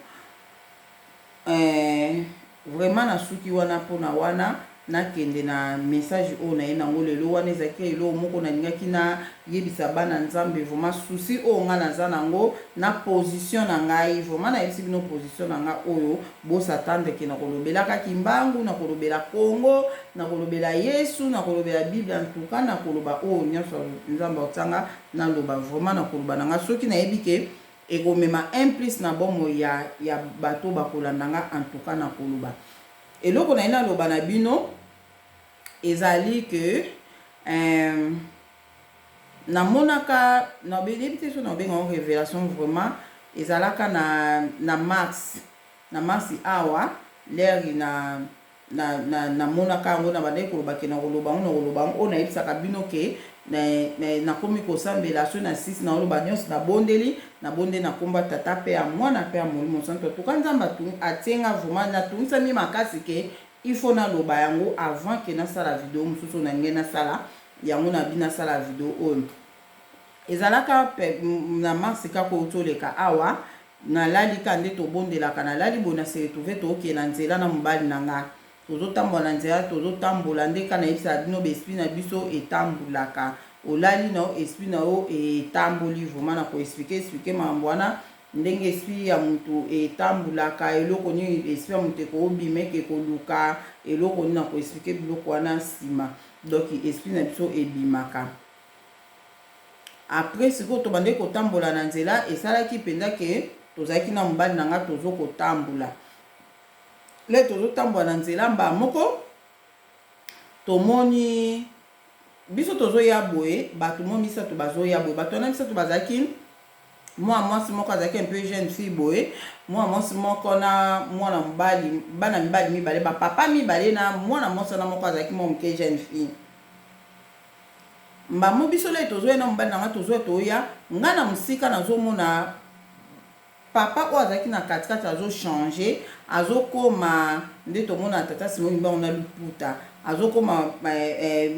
vraiment nasuki wana mpona wana nakende na message oyo na ye nango lelo wana ezalaki elo moko nalingaki na yebisa bana nzambe vraiment souci oyo nga naza nango na position na ngai vraiment nayebisi bino position na nga oyo bosatandeke na kolobelaka kimbangu na kolobela Kongo na kolobela Yesu na kolobela Bible antuka na koloba oyo nyonso nzambe otanga naloba vraiment na koloba na nga soki nayebi ke ekomema implice na bomo ya bato bakolanda nga antuka na koloba eloko na ye naloba na bino ezali ke namonaka na beyebi te so na obenga révélation vraiment ezalaka na mars awa leri namonaka yango na bandeki kolobaki na koloba ngo oyo nayebisaka bino ke nakomi kosambela so na 6 na oloba nyonso nabondeli nakomba tata mpe ya mwana mpe ya molimo santo toka nzambe atienga vraiment natungisami makasi ke il faut naloba yango avant ke nasala video mosusu na ngai nasala yango na bina sala video oyo ezalaka na mars kaka otoleka awa nalalika nde tobondelaka nalali bona se retrouve tookee na nzela na mobali na nga tozotambola na nzela tozotambola nde ka nayebisa bino esprit na biso etambulaka olali na esprit na yo etamboli vraiment na koexplike mambo wana ndenge esprit ya mutu etambulaka eloko nini esprit ya mutu ekobima ekoluka eloko nini na koexplike biloko wana nsima donc esprit na biso ebimaka après sikoyo tobandeki kotambola na nzela esalaki mpenza ke tozalaki na mobali na nga tozokotambola le tozotambola na nzela mbala moko tomoni biso tozoya boye bato mo misato bazoya boye bato wana misato bazalaki mwana mwasi moko azalaki un peu jeune fille boye mwana mwasi moko na mwana mobali bana mibali mibale bapapa mibale na mwana mwasi wana moko azalaki mwa moke jeune fille mbamo biso le tozoya na mobali na nga tozoya toya nga na mosika nazomona papa oyo azalaki na katikati azochange azokoma nde tomona tata Simon Kimbangu na liputa azokoma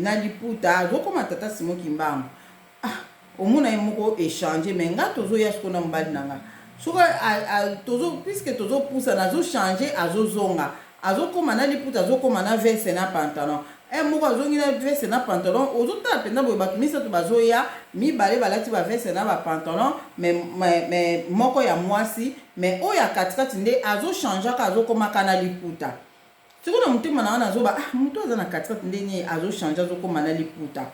na liputa azokoma tata Simon Kimbangu omona ye moko échange mais nga tozoya siko na mobali na nga soki puisque tozopusana azochange azozonga azokoma na liputa azokoma na veste na pantalon moko azongi na veste na pantalon ozotala mpenza boye bato misato bazoya mibale balati baveste na bapantalon mais moko ya mwasi mais oyo ya katikati nde azochangeaka azokomaka na liputa sikoyo na motema na wana azoba moto aza na katikati nde nie azochange azokoma na liputa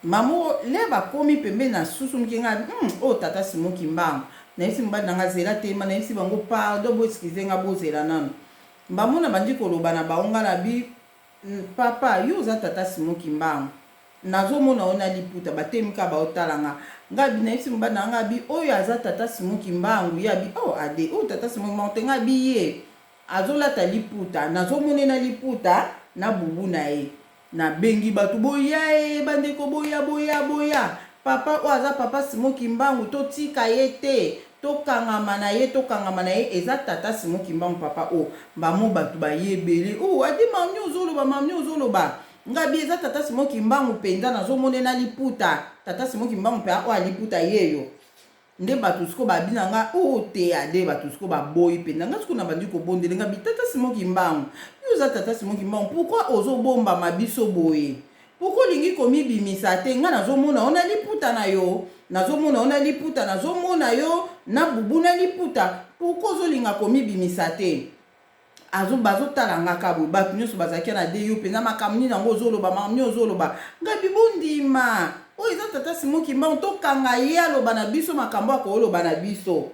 mamo le bakomi pembeni na susu mokinga oyo tata Simon Kimbangu nayebisi mobali na nga zela tema nayebisi bango pardon boexcuse nga bozela nano mbamona bandi koloba na baonga na bi papa yo oza tata Simon Kimbangu nazomona ona liputa batemika baotalanga nga bi nayebisi mobali na nga bi oyo aza tata Simon Kimbangu ya bi ade oyo tata Simon Kimbangu te nga bi ye azolata liputa nazomonena liputa na bubu na ye na bengi bato boya ye bandeko boya papa oyo aza papa Simon Kimbangu totika ye te tokangama na ye eza tata Simon Kimbangu papa o mbamo bato bayebele adi mamni ozoloba ngabi eza tata Simon Kimbangu mpenza nazomonena liputa tata Simon Kimbangu mpe o aliputa yeyo nde bato siko babina nga te ade bato siko baboyi mpenza nga siko na bandi kobondele ngabi tata Simon Kimbangu yo eza tata Simon Kimbangu pourquoi ozobombama biso boye pourquoi olingi komibimisa te nga nazomona ona liputa na yo nazomona yo na bubu na liputa pourquoi ozolinga komibimisa te bazotala nga kaboye bato nyonso bazalaki na de yo mpenza makambo nini yango ozoloba ngabi bondima oyo eza tata Simon Kimbangu tokanga ye aloba na biso makambo akoloba na biso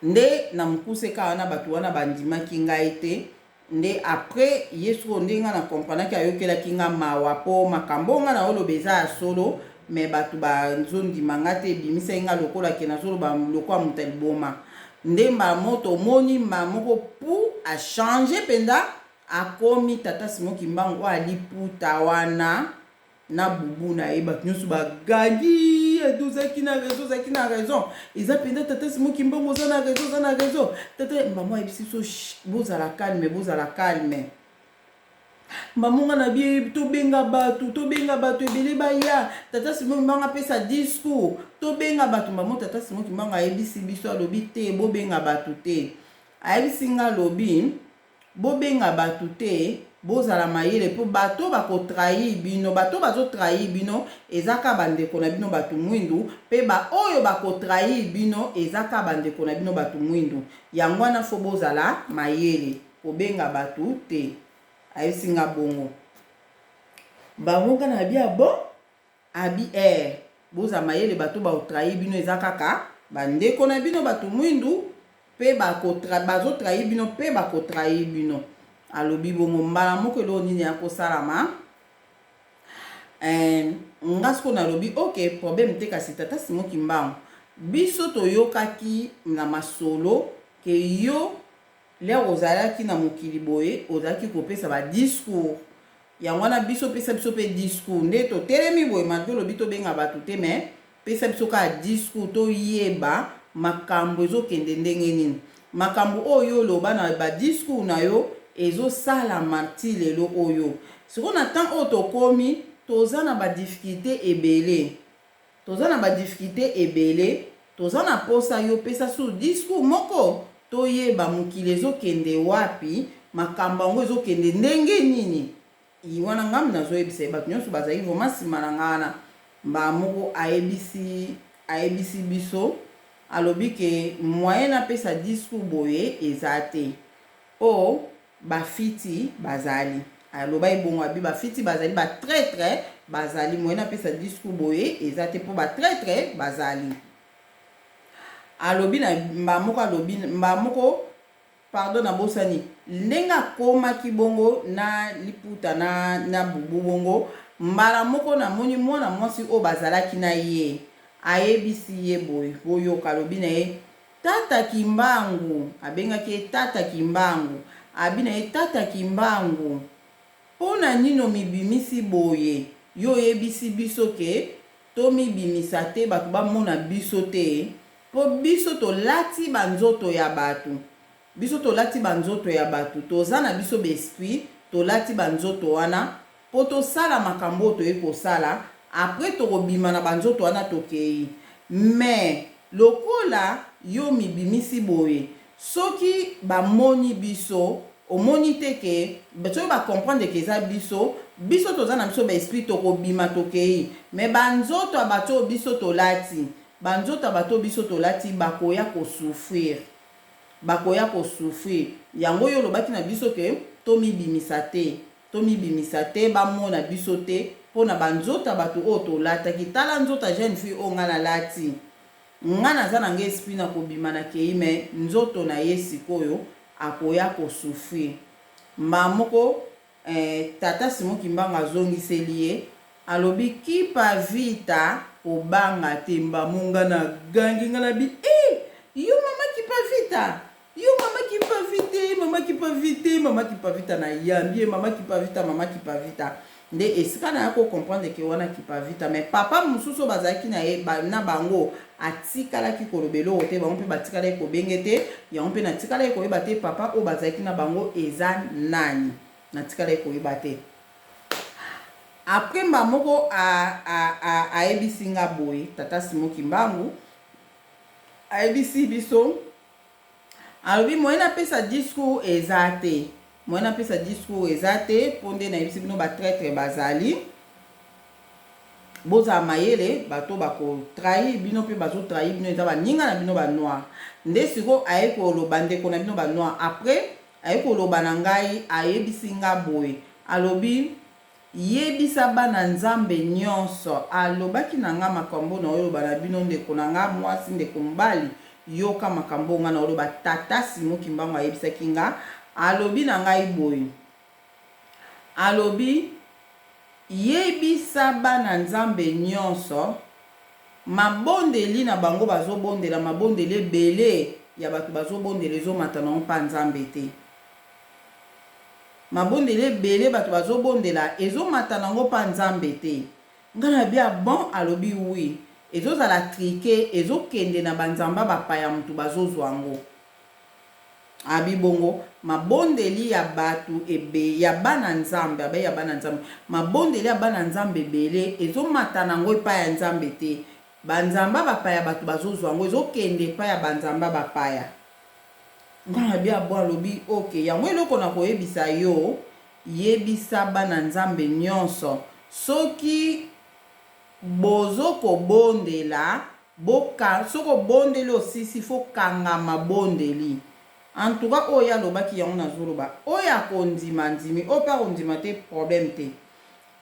nde na mokuse kaka wana bato wana bandimaki ngai te nde après yesu nde nga na komprenaki ayokelaki nga mawa po makambo nga na oloba eza ya solo mais bato bazondima nga te ebimisaki nga lokola ke nazoloba lokola moto ya liboma nde mbala moto omoni mbala moko pour achange mpenza akomi tata Simon Kimbangu oyo aliputa wana na bubu na ye bato nyonso bagangi ozalaki na raison eza mpenza tata Simon Kimbangu oza na raison tata mbamo ayebisi so bozala calme mamunga na bie tobenga bato ebele baya tata Simon Kimbangu apesa discours tobenga bato mbamo tata Simon Kimbangu ayebisi biso alobi te bobenga bato te ayebisi nga alobi bobenga batu te bozala mayele po bato bakotrahi bino, bato bazotrahi bino ezaka bandeko na bino batu mwindu, pe ba oyo bakotrahi bino ezaka bandeko na bino batu mwindu. Yango wana fo bozala mayele kobenga batu te. Ayesinga bongo bangoka na bia bon abi boza mayele bato bakotrahi bino ezaka bandeko na bino batu mwindu, pe bazotrahi bino pe bakotrahi bino. Alobi bongo mbala moko elo nini ya kosalama. Ngasko na lobi ok problème te kasi tata Simon Kimbangu biso toyokaki na masolo ke yo le ozalaki na mokili boye ozalaki kopesa ba discours yango wana biso pesa biso pe discours nde totelemi boye malgré lobi tobenga bato te mais pesa biso ka discours toyeba makambo ezokende ndenge nini, makambo oyo oloba na ba discours na yo ezosalama ti lelo oyo. Siko na temps oyo tokomi toza na ba difficulté ebele, toza na ba difficulté ebele, toza na posa yo pesa su discours moko toyeba mokili ezokende wapi, makambo yango ezokende ndenge nini. Iwana ngam nazoyebisa bato nyonso bazali vraiment nsima na ngana mba moko ayebisi biso alobi ke moyen na pesa discours boye eza te o bafiti bazali. Aloba ibongo abi bafiti bazali ba traître bazali, moyen na pesa discours boye eza te po ba traître bazali. Alobi na mba moko pardon na bosani lenga koma kibongo na liputa na bubu bongo mbala moko na moni mwana mwasi o bazalaki na ye ayebisi ye boye boyoka. Alobi na ye tata Kimbangu, abengaki tata Kimbangu, abi na ye tata Kimbangu pona nino mibimisi boye yo yebisi biso ke to mibimisa te bato bamona biso te po biso tolati banzoto ya batu, biso tolati banzoto ya batu, toza na biso besprit tolati banzoto wana po tosala makambo toye kosala après tokobima na banzoto wana tokei. Mais lokola yo mibimisi boye soki bamoni biso omoni te ke soki bakomprendre ke eza biso toza na biso baesprit tokobima tokei. Mais banzoto ya bato biso tolati, banzoto ya bato biso tolati bakoya kosouffrir, bakoya kosouffrir. Yango yo lobaki na biso ke tomibimisa te bamona biso te pona banzoto ya bato oyo tolataki. Tala nzoto ya jeune fille oyo nga nalati, nga naza na nga esprit na kobima na kei, me nzoto na ye sikoyo akoya kosouffrir. Mba moko tata Simon Kimbangu azongiseli ye alobi kipa vita kobanga te. Mba monga na gangi nga labi yo mama kipa vita, yo mama kipa vite, mama kipa vite, mama kipa vita na yambie mama kipa vita, mama kipa vita. Nde esika na yako comprendre ke wana kipa vita. Mais papa mususu bazaki na ye na bango atikalaki kolobelo te bango mpe batikala kobenge te, yango mpe natikala koyeba te papa o bazaki na bango eza nani, natikala koyeba te. Après mba moko ayebisi nga boye tata Simon Kimbangu ayebisi biso alobi moyen na pesa discours eza te, moyen na pesa discours eza te ponde na yebisi bino ba traître bazali boza mayele bato bakotrahi bino pe bazotrahi bino eza baninga na bino ba noir. Nde siko aye koloba ndeko na bino ba noir. Après aye koloba na ngai ayebisi nga boye alobi yebisa bana nzambe nyonso, alobaki na nga makambo na oyo bana bino ndeko na nga mwasi ndeko mbali yoka makambo nga na oyo ba tata Simon Kimbangu ayebisaki nga. Alobi na ngai boye alobi yebisa bana nzambe nyonso mabondeli na bango bazobondela mabondeli ebele ya bato bazobondela ezomata na mpa nzambe te. Mabondeli ebele bato bazobondela ezomata nango mpa nzambe te. Nga na bia bon alobi oui ezozala trike ezokende na banzamba bapaya mutu bazozwa ngo. Abi bongo mabondeli ya batu ebe ya bana nzambe abe ya bana nzambe mabondeli ya bana nzambe ebele ezomata nango epa ya nzambe te. Banzamba bapaya batu bazozwa ngo ezokende epa ya banzamba bapaya. ngana bia bwa lobi ok yango eloko na koyebisa yo yebisa bana nzambe nyonso soki bozo kobondela boka soko bondeli osisi fo kangama bondeli en tout cas oyo alobaki yango nazoloba oyo akondima ndimi oyo mpe akondima te problème te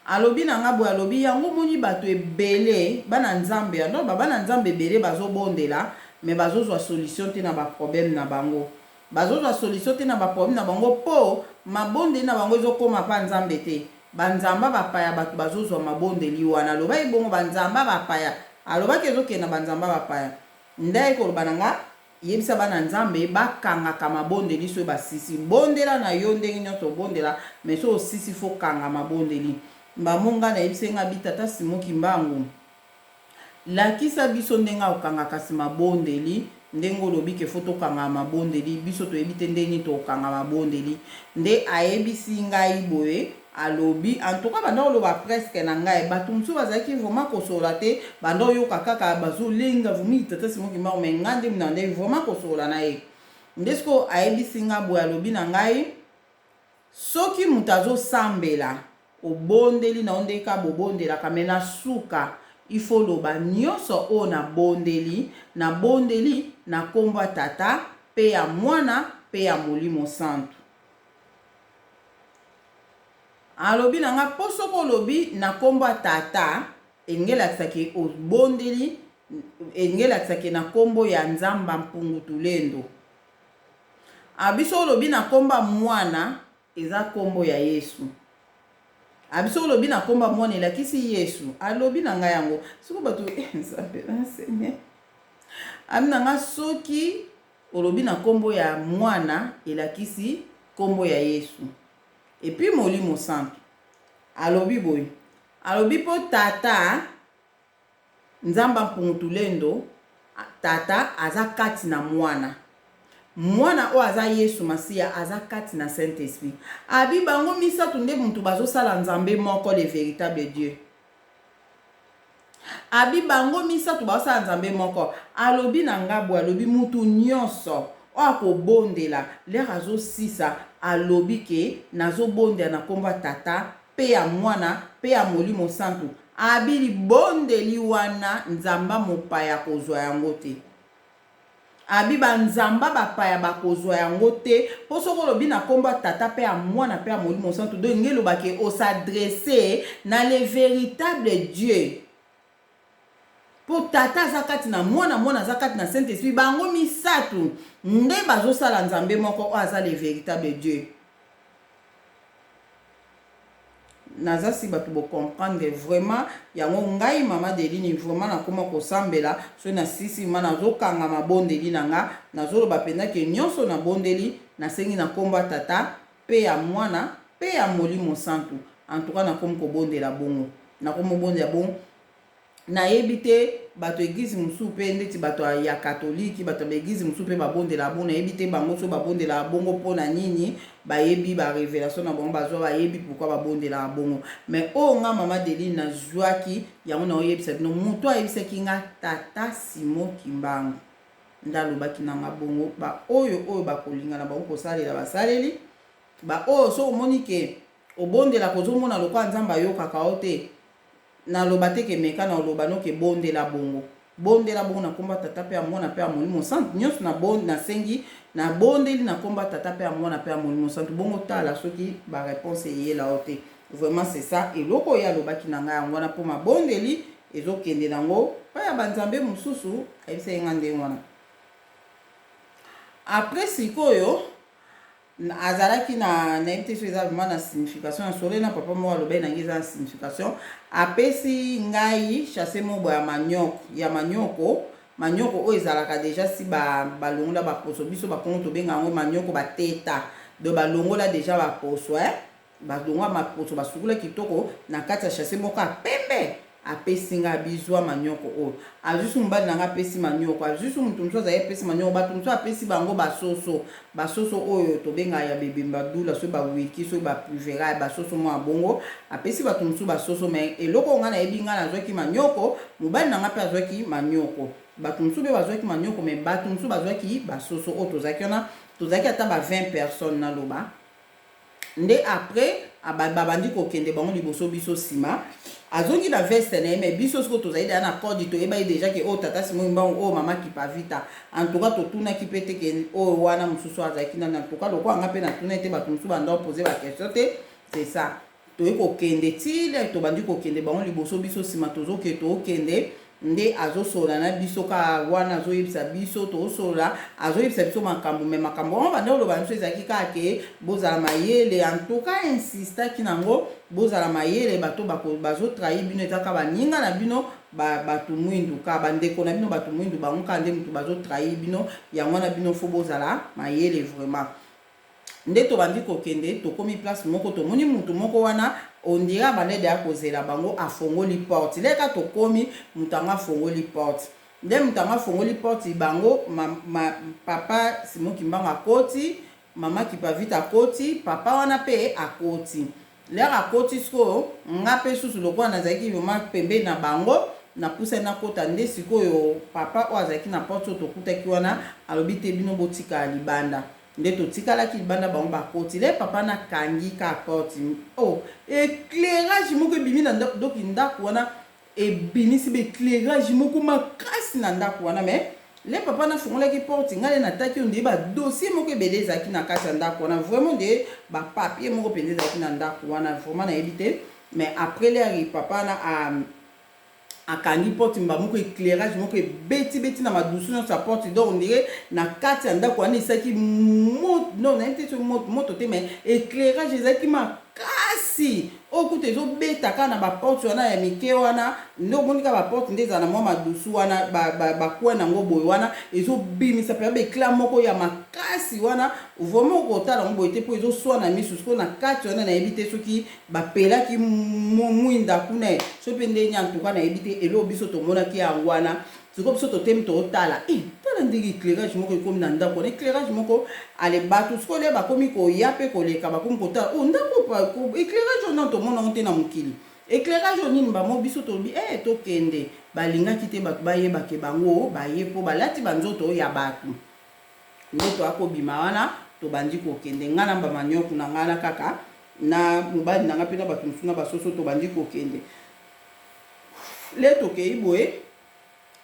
alobi na nga boye alobi yango moni bato ebele bana nzambe yango bana nzambe ebele bazobondela me bazozwa solution te na baproblème na bango bazozwa solution te na baproblème na bango mpo mabondeli na bango ezokoma mpa nzambe te banzamba bapaya bato bazozwa mabondeli wana aloba ebongo banzamba bapaya alobaki ezokenda banzamba bapaya ndaye koloba na nga yebisa bana nzambe bakangaka mabondeli so basisi bondela na yo ndenge nyonso bondela me so osisi fo kanga mabondeli bamonga na yebisa nga bitata Simoki Mbangu lakisa biso ndenge okanga kasi mabondeli ndenge olobi ke fo tokanga mabondeli biso toyebi te ndenge tokanga mabondeli nde ayebisi ngai boye alobi en tout cas banda oloba presque na ngai bato mosusu bazalaki vraiment kosola te banda oyoka kaka bazolenga vumi tata Simoki Mbangu me nga nde mina nde vraiment kosola na ye nde siko ayebisi nga boye alobi na ngai soki moto azosambela obondeli na onde ka bobondelaka me na suka ifo loba nyonso oyo na bondeli na kombo tata pe ya mwana pe ya Molimo Santu alobi na nga po soko olobi na kombo tata engelakisaki obondeli engelakisaki na kombo ya Nzamba Mpungu Tulendo abiso olobi na kombo mwana eza kombo ya Yesu abiso olobi na kombo mwana elakisi Yesu alobi na nga yango siko bato nzambe na Seigneur amina nga soki olobi na kombo ya mwana elakisi kombo ya Yesu et puis Molimo Santu alobi boy alobi po tata Nzamba Mpungu Tulendo tata aza kati na mwana o aza Yesu Masiya aza kati na Saint-Esprit abi bango misatu nde muntu bazosala nzambe moko le véritable Dieu abi bango misatu bazosala nzambe moko alobi na ngabo alobi mutu nyonso o akobondela lere azosisa alobi ke nazobondela na komba tata pe ya mwana pe ya Molimo Santu abili bondeli wana nzamba mopaya kozwa yango te abi banzamba bapaya bakozwa yango te po soko lobi na komba tata pe ya mwana pe ya Molimo Santu do ngelo bake o s'adresser na le véritable Dieu po tata zakati na mwana zakati na Saint-Esprit bango misatu nde bazosala nzambe moko o aza le véritable Dieu nazasi bato bo comprendre vraiment yango ngai mama Deline vraiment na koma kosambela so na sisi mana zokanga mabondeli nanga nazoloba penda ke nyonso na bondeli na sengi na komba tata pe ya mwana pe ya Molimo Santu en tout cas na komo kobondela bongo na komo bondela bongo na yebite bato église musu pe ndeti bato ya katoliki bato ba église musu pe babondela bongo na yebite bango so babondela bongo pona nini bayebi ba révélation na bongo bazwa bayebi pourquoi babondela bongo mais o nga mama Deline na zwaki yango na oyebisa bino mutu ayebisaki nga tata Simoki Mbangu ndalobaki na nga bongo ba oyo bakolinga na bango kosalela basaleli ba oyo so omoni ke obondela kozomona lokwa nzamba yokaka o te na loba te ke meka na loba no ke bondela bongo na komba tata pe ya mwana pe ya Molimo Santu nyonso na bonde na sengi na bondeli na komba tata pe ya mwana pe ya Molimo Santu bongo tala soki ba réponse eyela o te vraiment c'est ça eloko ya lobaki na nga yango wana po mabondeli ezokende nango pa ya banzambe mosusu ayebisa yenga ndenge wana après sikoyo azalaki na nayebi so eza vraiment na signification na sole na papa moko alobai nangi eza na signification apesi ngai chasse mobo ya manioko oyo ezalaka deja si balongola baposo biso bakongo tobenga yango manioko bateta do balongola deja baposo balongola maposo basukula kitoko na kati ya chasse moko apembe apesi nga bizwa manioko oyo azusu mobali nanga apesi manioko azusu mutu mosusu azali apesi manioko bato mosusu apesi bango basoso oyo tobenga ya bebemba dula so bawiki so baprivera basoso mwa bongo apesi bato mosusu basoso me eloko nga nayebi nga nazwaki manioko mobali nanga mpe azwaki manioko bato mosusu mpe bazwaki manioko me bato mosusu bazwaki basoso oyo tozalaki wana tozalaki ata ba 20 personnes na loba. Nde après babandi kokende bango liboso biso sima azongi na veste na ye mais biso siko tozali da na corde toyebai déjà ke o tata Simon Mbangu o mama Kipavita en tout cas totunaki pe te ke o wana mosusu azalaki nani en tout cas loko anga pe na tuna ete bato mosusu banda opose ba question te c'est ça toye kokende tile tobandi kokende bango liboso biso sima tozoke tokende nde azosola na biso ka wana azoyebisa biso tozosola azoyebisa biso makambo me makambo wana banda oloba biso ezalaki kaka ke bozala mayele en tout cas insistaki nango bozala mayele bato bazotrahi bino ezaka baninga na bino bato mwindu ka bandeko na bino bato mwindu bango ka nde mutu bazotrahi bino yango na bino fo bozala mayele vraiment nde tobandi kokende tokomi place moko tomoni mutu moko wana ondira balede ya kozela bango afongoli porte leka tokomi mutu anga afongoli porte nde mutu anga afongoli porte bango papa Simon Kimbangu akoti mama Kipavita akoti papa wana pe akoti leka akoti sikoyo nga pe susu lokola nazalaki vraiment pembeni na bango na pusa na kota nde sikoyo papa oyo azalaki na porte oyo tokutaki wana alobi te bino botika libanda nde totikalaki libanda bango bakoti le papa na kangi ka porte oh éclairage moko ebimi na donc ndako wana ebimisi éclairage moko makasi na ndako wana mais le papa na fongolaki porte ngale na taki onde ba dossier moko ebele ezalaki na kati ya ndako wana vraiment de ba papier moko pende ezalaki na ndako wana vraiment na yebi te mais après le papa na akangi porte moko éclairage moko beti na madusu na sa porte donc on dirait na kati ya ndako wana esaki moto non na été moto te mais éclairage ezaki makasi okuta ezobeta kaka na baporte wana ya mike wana nde omoni kaka baporte nde ezala na mwa madusu wana bakwe nango boye wana ezobimisa mpenza baekla moko ya makasi wana vraiment okotala yango boye te mpo ezoswana misu sikoyo na kati wana nayebi te soki bapelaki mwinda kuna so mpe ndeni antuka nayebi te elo biso tomonaki yango wana sikoyo biso totemi totala tala ndenge éclairage moko ekomi na ndako wana éclairage moko ale bato sikoyo le bakomi koya mpe koleka bakomi kotala ndako éclairage wana tomonango te na mokili éclairage onini bamo biso tolobi tokende balingaki te bato bayebake bango baye mpo balati banzoto ya bato nde toakobima wana tobandi kokende nga na bamanioku na nga na kaka na mobali na nga mpe na bato mosusu na basoso tobandi kokende le tokei boye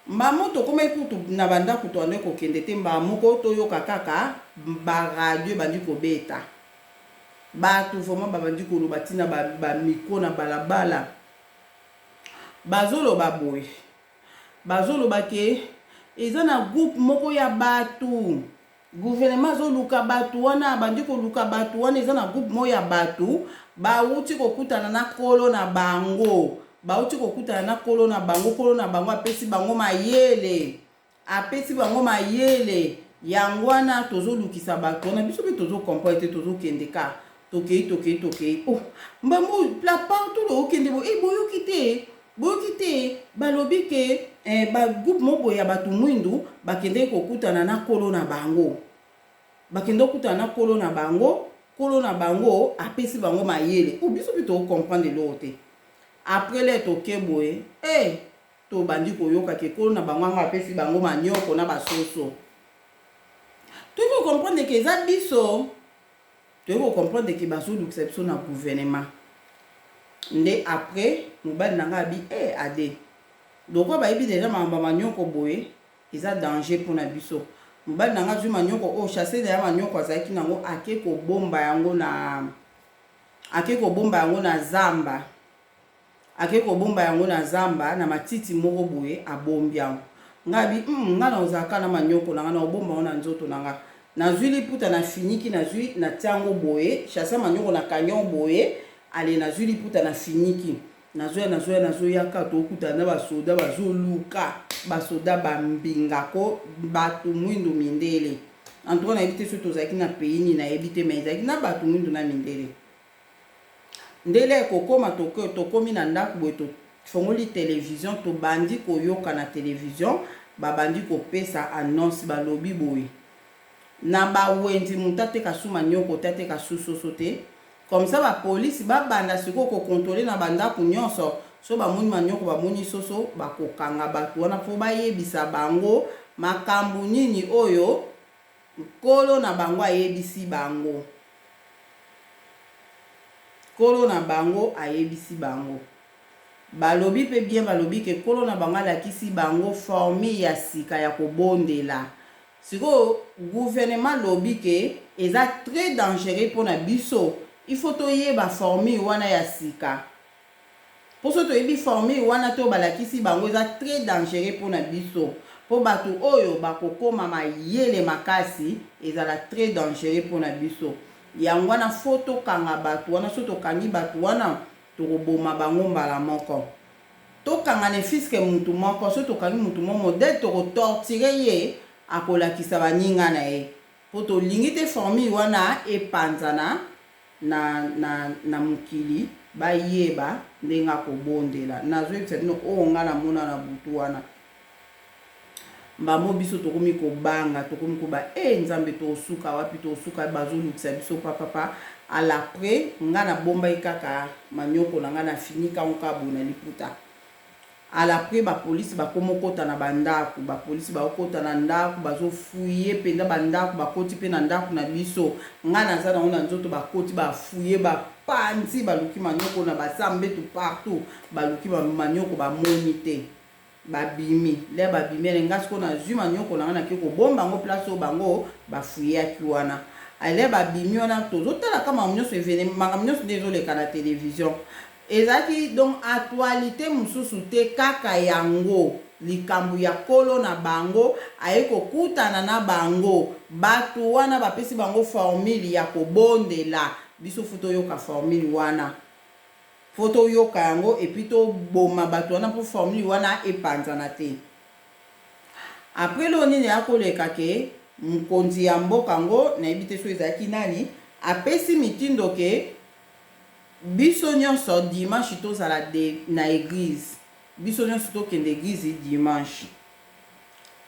mbamo tokomai kutu na bandako toande kokende te mbamoko toyoka kaka baradio ebandi kobeta bato vraiment babandi koloba ntina bamikro na balabala bazoloba boye bazoloba ke eza na groupe moko ya bato gouvernement azoluka bato wana abandi koluka bato wana eza na groupe moko ya bato bauti kokutana na kolo na bango bauti kokutana na kolo na bango apesi bango mayele yango wana tozolukisa bato wana biso mpe tozokomprendre te tozokende ka tokei oh mbambo la partout okende boyoki te balobi ke ba groupe moko ya bato mwindu bakende kokutana na kolo na bango kolo na bango apesi bango mayele o biso mpe tokomprendre lelo te après le toke boye tobandi koyoka ke kolo na bango anga apesi bango manioko na basoso toyeko comprendre ke eza biso toyeko comprendre ke bazolukisa biso na gouvernement nde après mobali nanga abi ade donc bayebi deja makambo manioko boye eza danger mpona biso mobali nanga zwi manioko chasse na ya manioko azalaki nango ake kobomba yango na zamba na matiti moko boye abombi yango ngabi nga na ozalaka na manioko nanga na obomba yango na nzoto nanga nazwi liputa na finiki nazwi na tiango boye chasse manioko na kanyon boye ale nazwi liputa na finiki nazoyaka tokutana na basoda bazoluka basoda bambingako bato mwindu mindele en tout cas nayebi te soki tozalaki na pays nini nayebi te mais ezalaki na bato mwindu na mindele ndele kokoma tokomi na ndako boye tofongoli télévision tobandi koyoka na télévision babandi kopesa annonce balobi boye na bawenzi mutu ateka su manioko te ateka su soso te comme ça bapolisi babanda sikoyo kokontrole na bandako nyonso so bamoni manioko bamoni soso bakokanga bato wana mpo bayebisa bango makambo nini oyo kolo na bango ayebisi bango, kolo na bango ayebisi bango. Balobi pe bien balobi ke kolo na bango alakisi bango formi ya sika ya kobondela. Siko gouvernement lobi ke eza très dangereux pona biso. Il faut toyeba formi wana ya sika. Poso toyebi formi wana to balakisi bango eza très dangereux pona biso. Po batu oyo bakokoma mayele makasi ezala très dangereux pona biso. Yango wana foto kanga batu wana so tokangi batu wana tokoboma bango mbala moko. Tokanga ne fiske mutu moko so tokangi mutu moko modèle tokotortire ye akolakisa baninga na ye. Po tolingi te formi wana epanzana na mukili bayeba ndenga kobondela. Nazwe tino o nga na mona na butu wana. Mbamo biso tokomi kobanga tokomi koba nzambe tosuka wapi tosuka bazolukisa biso papa ala après nga na bomba ikaka manyoko na nga na finika onkabu na liputa. Ala après ba police bakomokota na bandaku, ba police bakota na ndaku bazofuye penda bandaku bakoti pe na ndaku na biso. Nga naza na ona nzoto bakoti bafuye ba panzi baluki manyoko na basambe tout partout baluki ba manyoko ba monite. Babimi le babimi nga siko na zuma nyoko na ke ko bomba ngo place o bango bafuye akiwana. Ale babimi wana tozotala kama mnyoso événement makamnyoso désolé kana télévision. Ezaki donc actualité mususu te kaka yango likambu ya kolo na bango ayeko kutana na bango batu wana bapesi bango formule ya kobondela biso foto yoka formule wana foto yoka yango et puis to boma batu wana pour formule wana epanzana te. Après lo nini akoleka ke mkonzi ya mboka ngo na ebite so ezaki nani apesi mitindo ke biso nyonso dimanche tozala na église, biso nyonso tokende église dimanche.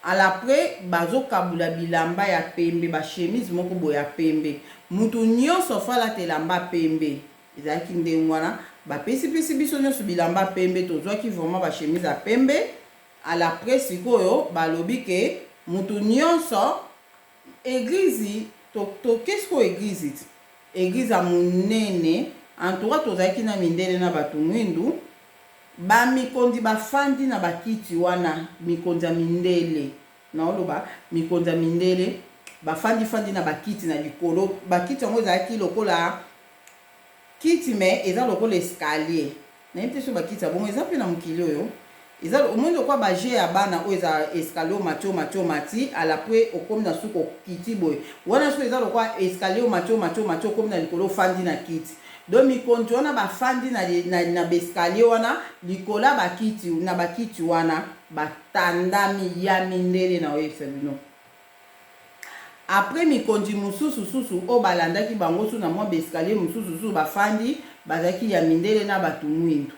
Après bazokabula bilamba ya pembe ba chemise moko boya ya pembe mutu nyonso fala te lamba pembe ezaki ndengo wana bapesi biso nyonso bilamba pembe tozwaki vraiment ba chemise ya pembe. Après sikoyo balobi ke mutu nyonso église to qu'est-ce que église église a munene en tout cas tozaki na mindele na batu mwindu ba mikondi bafandi na bakiti wana mikondi ya mindele na oloba mikondi ya mindele bafandi na bakiti na likolo bakiti yango ezalaki lokola kiti me eza lokola escalier na yete so bakiti ya bongo eza pe na mokili oyo eza omondo kwa baje ya bana o eza escalier macho mati ala pre okomi na suko kiti boy wana so eza lokola escalier macho okomi na likolo fandi na kiti. Do mikondi wana bafandi na bescalier wana likola bakiti na bakiti wana batandami ya mindele na oyebisa bino. Après mikondi mususu o balandaki bango su na mwa bescalier mususu bafandi bazaki ya mindele na batu mwindu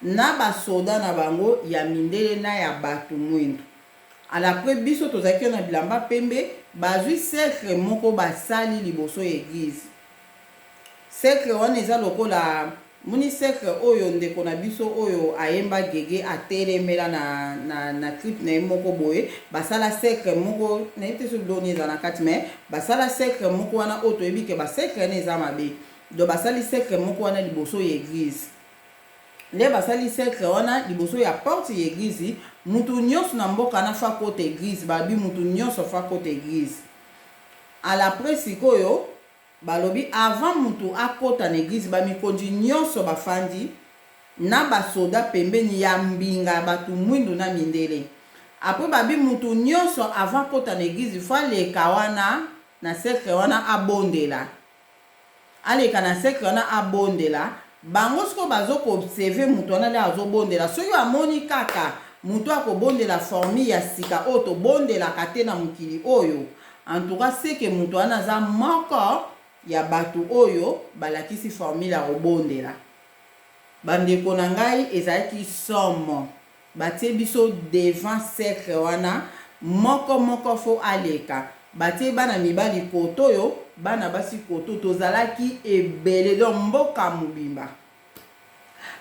na basoda na bango ya mindele na ya batu mwindu. Après biso tozaki na bilamba pembe bazwi cercle moko basali liboso église. Cercle wana eza lokola muni cercle oyo ndeko na biso oyo ayemba gege atelemela na clip na moko boye basala cercle moko na ete so doni za na kati me basala cercle moko wana oto ebike ba cercle na eza mabe do basali cercle moko wana liboso ya église. Le basali cercle wana liboso ya porte ya église mutu nyonso na mboka na fa kote église babi mutu nyonso fa kote église. Après sikoyo balobi avant mutu akota na église ba mikondi nyonso bafandi na basoda pembeni ya mbinga batu mwindu na mindele. Après babi mutu nyonso avant kota na église fa leka wana na cercle wana abondela. Aleka na cercle wana abondela bango siko bazoko observer mutu wana le azobondela soki amoni kaka mutu akobondela formi ya sika oyo tobondelaka te na mokili oyo en tout cas c'est que mutu wana aza moko ya batu oyo balakisi formule ya kobondela. Bandeko na ngai ezalaki somo batie biso devant cercle wana moko fo aleka batie bana mibali koto oyo bana basi koto tozalaki ebele do mboka mobimba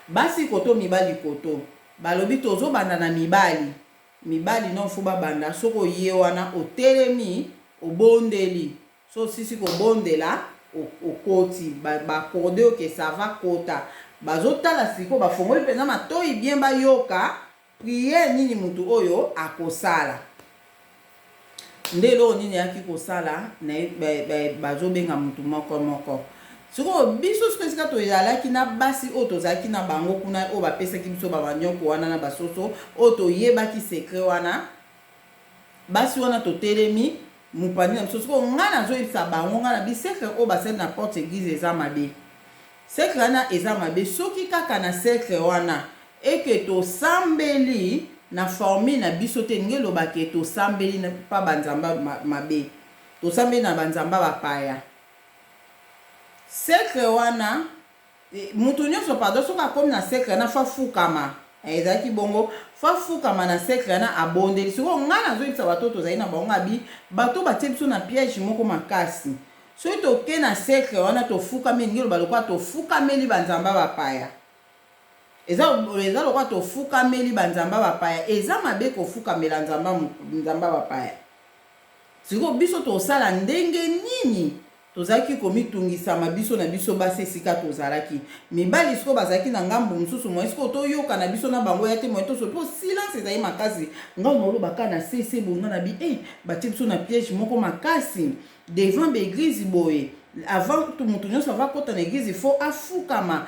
basi koto mibali koto balobi tozobanda na mibali mibali non fo babanda soko ye wana otelemi obondeli so sisi kobondela okoti bakorde oke ça va kota bazotala siko bafongoli mpenza matoi bien bayoka priere nini mutu oyo akosala nde eloko nini ayaki kosala bazobenga mutu moko moko sikoyo biso siko esika tozalaki na basi oyo tozalaki na bango kuna oyo bapesaki biso babanyoko wana na basoso oyo toyebaki sekret wana basi wana totelemi mopandi na biso sikoyo ngai nazoyebisa bango ngai na bisekre oyo basali na porte église eza mabe sekre wana eza mabe soki kaka na sekre wana eke tosambeli na formule na biso te ndenge elobaki tosambeli pa banzamba mabe tosambeli na banzamba bapaya sekre wana mutu nyonso pardon soki akomi na sekre wana fa fukama ezalaki bongo fa fukama na sekre wana abondeli sikoyo ngai nazoyebisa bato tozali na bango abi bato batie biso na piège moko makasi soki toke na sekre wana tofukameli ndenge eloba lokola tofukameli banzamba bapaya eza lokola tofukameli banzamba bapaya eza mabe kofukamela nzamba bapaya sikoyo biso tosala ndenge nini tozalaki komitungisama biso na biso basi esika tozalaki mibali sikoyo bazalaki na ngambu mosusu moye sikoyo toyoka na biso na bango ya te moye toso mpo silence ezali makasi ngai naolobaka na sese bonga na bi batie biso na piège moko makasi devant baeglise boye avant motu nyonso avakota na eglise faut afukama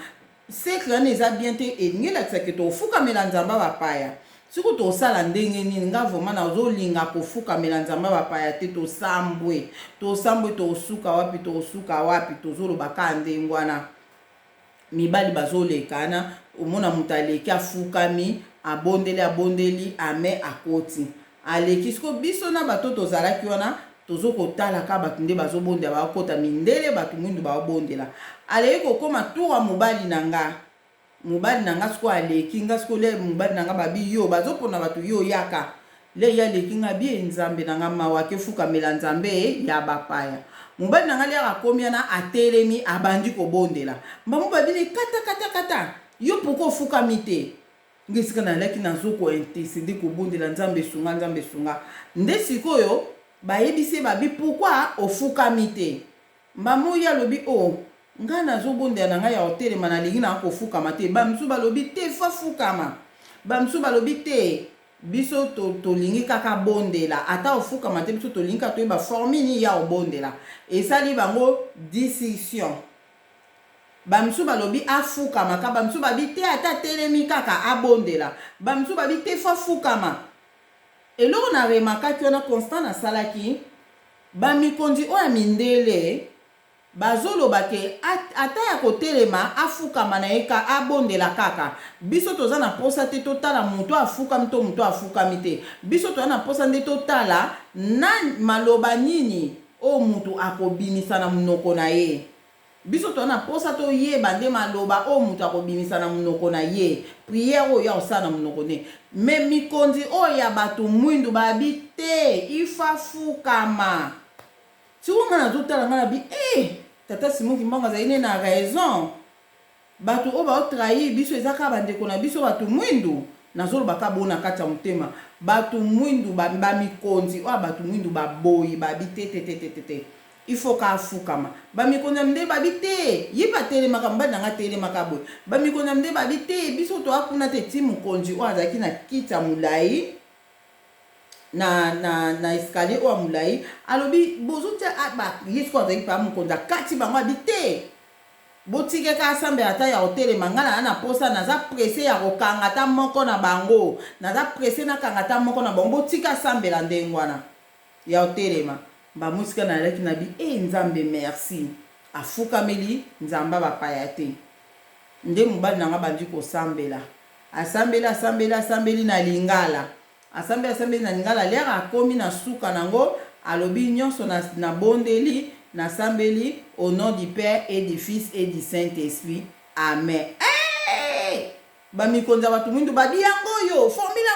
sekre wana eza bien te elingi elakisaki tofukamela nzamba bapaya siko tosala ndenge nini nga vraimen nazolinga kofukamela nzamba bapaya te tosambwe tosuka wapi tozolobaka ndenge wana mibali bazolekana omona moto aleki afukami abondeli ame akoti aleki siko biso na bato tozalaki wana tozokotalaka bato nde bazobondela bakota mindele bato mwindu babondela aleki kokoma tour mobali na nga siko aleki nga siko le mobali na nga babi yo bazopona bato yo yaka le ya leki nga bi nzambe na nga mawake fukamela nzambe ya bapaya mobali na nga le akomi na atelemi abandi kobondela mbamu babini kata yo poko ofukami te ngesika na leki nazoko intensité kobondela nzambe sunga nde sikoyo bayebisi babi pourquoi ofukami te mbamu ya lobi nga nazobondela na ngai ya hotelema nalingi na kofukama te bamisusu balobi te fa fukama bamisusu balobi te biso tolingi kaka bondela ata ofukama te biso tolingi kaka toyeba formini ya obondela esali bango discussion bamisusu balobi afukama ka bamisusu babi te ata telemi kaka abondela bamisusu babi te fa fukama eloko na remakaki wana constant nasalaki bamikonzi oyo ya mindele bazoloba ke ata ya kotelema afukama na eka abondela kaka biso toza na posa te totala mutu afukami to mutu afukami te biso toza na posa nde totala na maloba nini o mutu akobimisa na munoko na ye biso toza na posa toyeba nde maloba o mutu akobimisa na munoko na ye priere oyo ya osala na munoko ne me mikonzi oyo ya bato mwindu babi te ifa fukama siko nga nazotala nga na bi tata Simon Kimbangu azali na raison bato oyo baotrahir biso eza kaka bandeko na biso bato mwindu nazolobaka bona kati ya motema bato mwindu bamikonzi oyo bato mwindu baboyi babi te ifo ka afukama bamikonzi ya mindele babi te ye batelemaka mobali nanga telemaka boye bamikonzi ya mindele babi te biso toakuna te ti mokonzi oyo azalaki na kiti ya molai na escalier oyo mulai alobi bozotia yesu azalaki pa mokonzi akati bango abi te botikeka asambela ata ya hotelema nga na posa naza presse ya kokanga ata moko na bango naza presse nakanga ata moko na bango botika asambela ndenge wana ya hotelema bamusika nalaki na bi nzambe merci afukameli nzamba bapaya te nde mobali nanga bandi kosambela asambeli na lingala asambeli na lingala lera akomi na suka nango alobi nyonso na bondeli nasambeli au nom du Père et du Fils et du Saint-Esprit amen. Bamikonza bato mwindu babi yango yo formula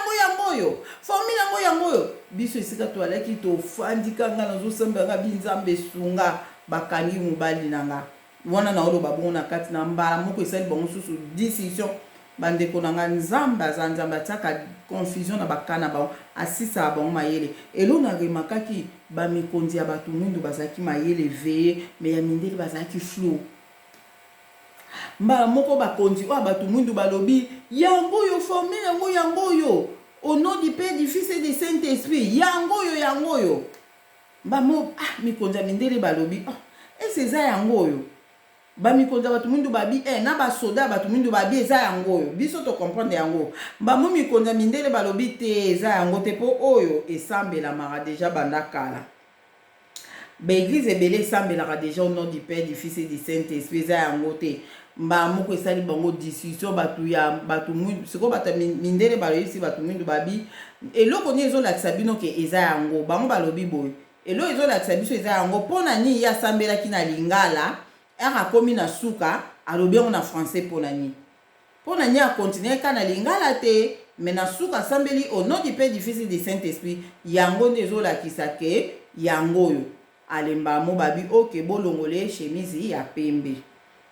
yango yo biso esika to alaki to fandika nga nazosambela binzambe sunga bakangi mobali nanga wana na olo babona kati na mbala moko esali bango susu discussion bandeko nanga nzamba za nzamba tiaka confusion na bakana bango asisa bango mayele elo na remakaki bamikonzi ya bato mwindu bazalaki mayele veye me ya mindele bazalaki flou mbala moko bakonzi oyo bato mwindu balobi yango oyo forme yango oyo au nom du Père, du Fils et du Saint-Esprit yango oyo bamo mikonzi ya mindele balobi ese eza yango oyo bamikonzi ya bato mwindu babi na basoda ya bato mwindu babi eza yango oyo biso to comprendre yango bamo mikonzi ya mindele balobi te eza yango te mpo oyo esambelaka deja banda kala baeglise ebele esambelaka deja au nom du Père, du Fils et du Saint-Esprit eza yango te moko esali bango discussion bato mwindu sikoyo bato mindele baloyebisi bato mwindu babi eloko nini ezolakisa bino ke eza yango bango balobi boye eloko ezolakisa biso eza yango mpona nini ye asambelaki na lingala akomi na suka alobi yango na français mpona nini akontinue ka na lingala te me na suka asambeli au nom du Père, du Fils et du Saint-Esprit yango nde ezolakisa ke yango oyo alemba mo babi oke bolongole chemise ya pembe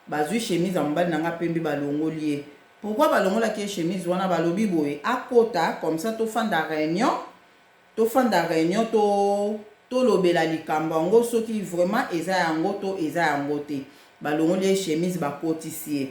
bazwi chemise ya mobali nanga pembe balongoli ye pourquoi balongolaki chemise wana balobi boye akota comme ça tofanda réunion tolobela likambo yango soki vraiment eza yango to eza yango te balongoli chemise bakotisi ye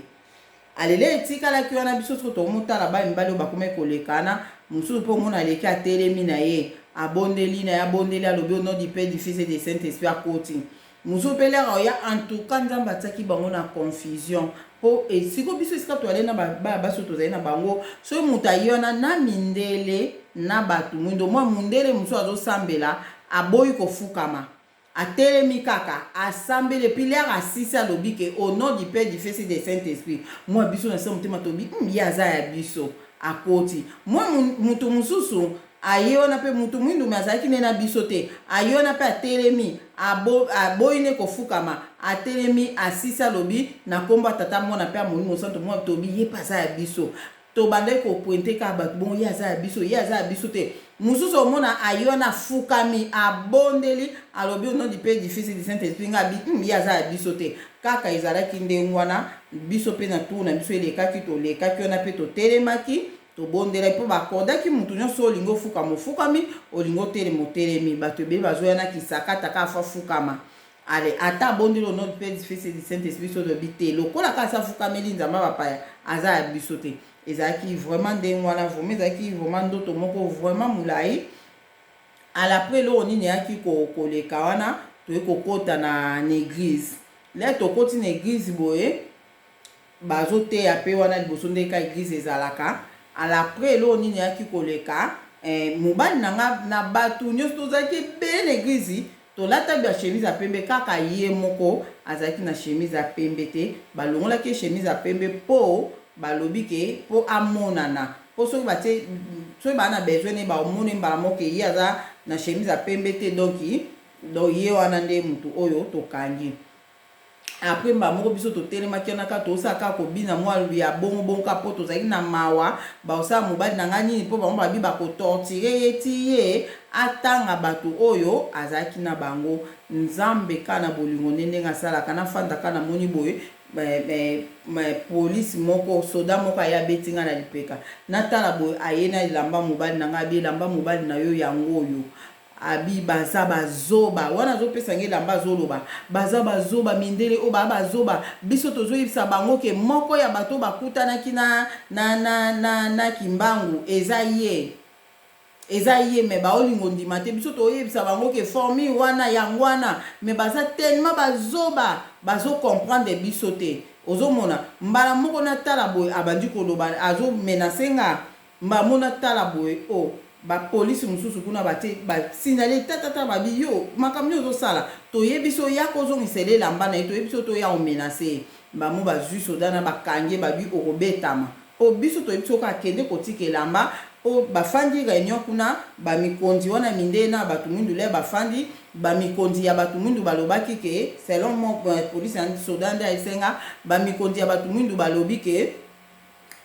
alele etikalaki wana biso soki tomotala bamibali oyo bakoma kolekana mosusu mpo mona aleki atelemi na ye abondeli na ye abondeli alobi au nom du Père, du Fils et du Saint-Esprit akoti mosusu mpe lera oya en tout cas nzambe atiaki bango na confusion mpo siko biso esika toale na baso tozali na bango soki moto aye wana na mindele na bato mwindo mwa mundele mosusu azosambela aboyi kofukama atelemi kaka asambele puis lera asisi alobi ke au nom du Père, du Fils et du Saint-Esprit mwa biso na se motema tobi ye aza ya biso akoti mwa moto mosusu aye wana pe mutu mwindu me azalaki ne na biso te aye wana pe atelemi aboyi ne kofukama atelemi asisi alobi na kombo tata mwana pe amoni mosanto mwa tobi ye pa aza ya biso tobandaki kopointe ka bato bon ye aza ya biso te mosusu omona aye wana afukami abondeli alobi au nom du Père, du Fils et du Saint-Esprit ngabi ye aza ya biso te kaka ezalaki ndenge wana biso pe na tour na biso tolekaki wana pe totelemaki tobondela mpo bakordaki mutu nyonso olingo ofukama ofukami olingo otelemi bato ebele bazoyana kisakataka afa fukama ale ata abondeli au nom du Père, du Fils et du Saint-Esprit so lobi te lokola kaka asa fukameli nzambe bapaya aza ya biso te ezalaki vraiment ndenge wana vraimen ezalaki vraiment ndoto moko vraiment molai alapres eloko nini eyaki koleka wana toye kokota na église le tokoti na église boye bazoteya mpe wana liboso nde ka église ezalaka alapres eloko nini eyaki koleka mobali nanga na bato nyonso tozalaki ebele na église tolata bya chemise ya pembe kaka ye moko azalaki na chemise ya pembe te balongolaki chemise ya pembe mpo balobi ke mpo amonana mpo soki batie soki baa na besoin ne baomoni mbala moko ye aza na chemise ya pembe te donc ye wana nde mutu oyo tokangi après mbala moko biso totelemaki wana kaka tosala kaka kobina mwa ya bongo ka mpo tozalaki na mawa baosala mobali na ngai nini mpo bango babi bakotortire ye ti ye atanga bato oyo azalaki na bango nzambe ka na bolingo nde ndenge asalaka nafandaka na moni boye polisi moko soda moko aye abeti nga na lipeka natala boye aye na elamba mobali na ngai abi elamba mobali na yo yango oyo abi baza bazoba wana azopesa nge elamba azoloba baza bazoba mindele oyo baa bazoba biso tozoyebisa bango ke moko ya bato bakutanaki na kimbangu eza ye me baolingo ndima te biso toyebisa bango ke formi wana yango wana me baza tellement bazoba bazokomprendre biso te ozomona mbala moko natala boye abandi koloba azomenase nga mbala moko natala boye bapolisi mosusu kuna basignale tatata babi yo makambo nini ozosala toyebiso ya kozongisela elamba na ye toyebiso toya omenase bamo bazwi soda na bakange babi okobetama po biso toyebiso kakende kotika elamba po bafandi réunion kuna bamikonzi wana mindele na bato mwindu le bafandi bamikonzi ya bato mwindu balobaki ke selon mo polisi ya soda nde aisenga bamikonzi ya bato mwindu balobi ke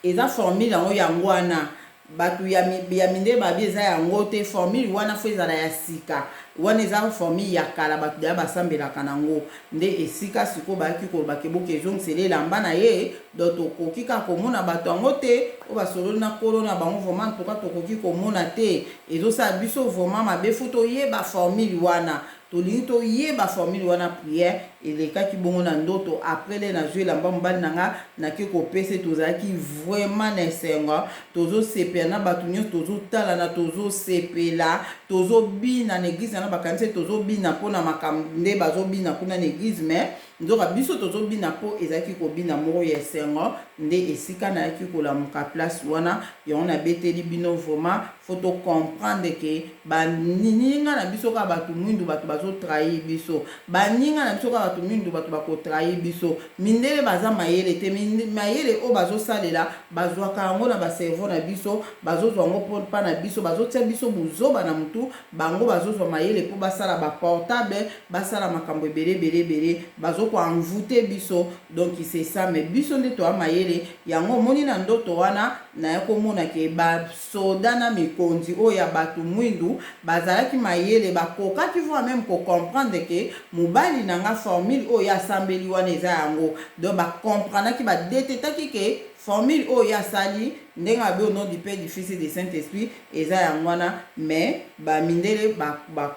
eza formule yango wana batu ya mindele babi eza yango te. Formule wana fo ezala ya sika, wana eza formule ya kala batu ya basambelaka nango. Nde esika siko bayaki koloba ke boke ezongisela elamba na ye, donc tokoki kaka komona bato yango te oyo basololi na kolo na bango. Vraiment toka tokoki komona te, ezosala biso vraiment mabe. Fu toyeba formule wana, tolingi toyeba formule wana. Prière elekaki bongo na ndoto après le nazwi elamba mobali nanga naki kopesa. Tozalaki vraiment na esengo, tozosepela na bato nyonso, tozotalana, tozosepela, tozobina na église na bakanisa, tozobina mpona makambo nde bazobina kuna na église. Mais nzoka biso tozobina mpo ezalaki kobina moko ya esengo. Nde esika nayaki kolamuka place wana yango nabeteli bino. Vraiment faut to comprendre ke baninga na biso ka bato mwindu, bato bazotrahir biso. Baninga na biso ka bato mwindu, bato bakotrahir biso. Mindele baza mayele te, mayele o bazosalela bazwaka yango na baservo na biso, bazozwa yango mpa na biso, bazotia biso buzoba na mutu. Bango bazozwa mayele mpo basala baportable, basala makambo ebele bazokoenvoûter biso. Donc c'est ça. Mais biso nde toa mayele yango moni na ndoto wana na komona ke basoda na mikonzi oyo ya bato mwindu bazalaki mayele, bakokaki voa même ko comprendre ke mobali nanga formule oyo asambeli wana eza yango. Donc bakomprenaki, badetetaki ke formule oyo asali ndenge abe au nom du Père, du Fils et du Saint-Esprit eza yango wana. Mais bamindele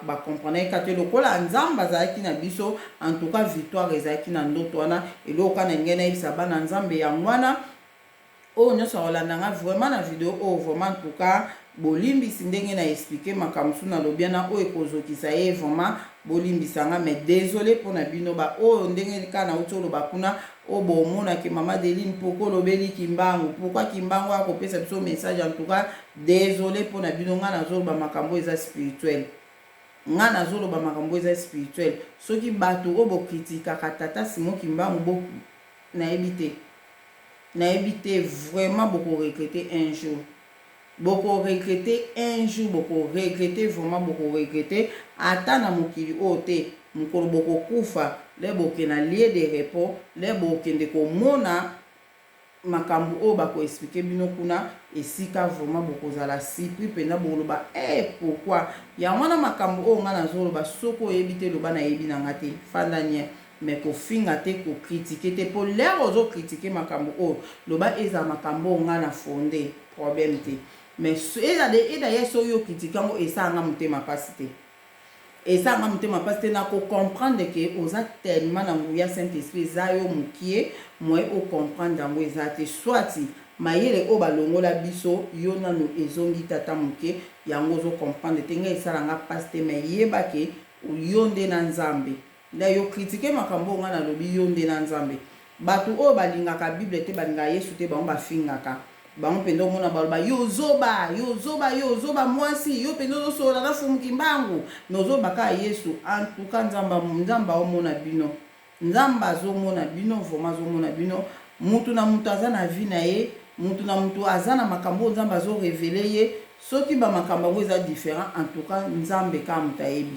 bakomprenaki kate lokola nzambe azalaki na biso. En tout cas victoire ezalaki na ndoto wana. Eloka na ngena yebisa bana nzambe yango wana oyo nyonso akolandanga vraiment na video oyo. Vraiment en tout cas bolimbisi ndenge na expliquer makambo na lobiana oyo ekozokisa ye. Vraiment bolimbisanga. Mais désolé mpona bino ba oyo ndenge kaka na uti oloba kuna oyo bomonaki mama Deline poko olobeli Kimbangu, pourquoi Kimbangu akopesa biso message. En tout cas désolé mpona bino. Nga nazoloba makambo eza spirituel, nga nazoloba makambo eza spirituel. Soki bato oyo bokritikaka tata Simon Kimbangu bo nayebi te vraiment bokoregrete un jour. Bokoregrete un jour, bokoregrete vraiment, bokoregrete ata na mokili oyo te. Mokolo bokokufa le boke na lieu de repos, le bokende komona makambo oyo bakoexplike bino kuna esika. Vraiment bokozala surpris pena boloba pourquoi yango wana makambo oyo nga nazoloba. Soko oyebi te loba nayebi nanga te, fandanie. Mais ko finga te, ko critiquer te, pour l'air ozo critiquer makambo oyo loba eza makambo nga na fondé, problème te. Mais d'ailleurs so yo critiquer ngo esa nga mutema pasi te, esa nga mutema pasi te. Na ko comprendre que oza tellement na nguya Saint-Esprit za yo mukie moi o comprendre ngo eza te. Soit mayele o balongola biso yo nanu ezongi tata muke yango zo comprendre te nga esa nga pasi te. Mais yeba ke yo nde na nzambe. La yo critiquer makambo nga na lobi yo nde na nzambe. Batu o balingaka Bible te, balingaka Yesu te, bango bafingaka. Bango pendo mona baloba yo zoba mwasi, yo pendo sola na fumu Kimbangu. Nozo baka Yesu. En tout cas nzamba o mona bino. Nzamba zo mona bino, vraiment zo mona bino. Mutu na mutu azana vie na ye, mutu na mutu azana makambo nzamba zo révéler ye. Soki ba makambo eza différent, en tout cas nzambe ka mutayebi.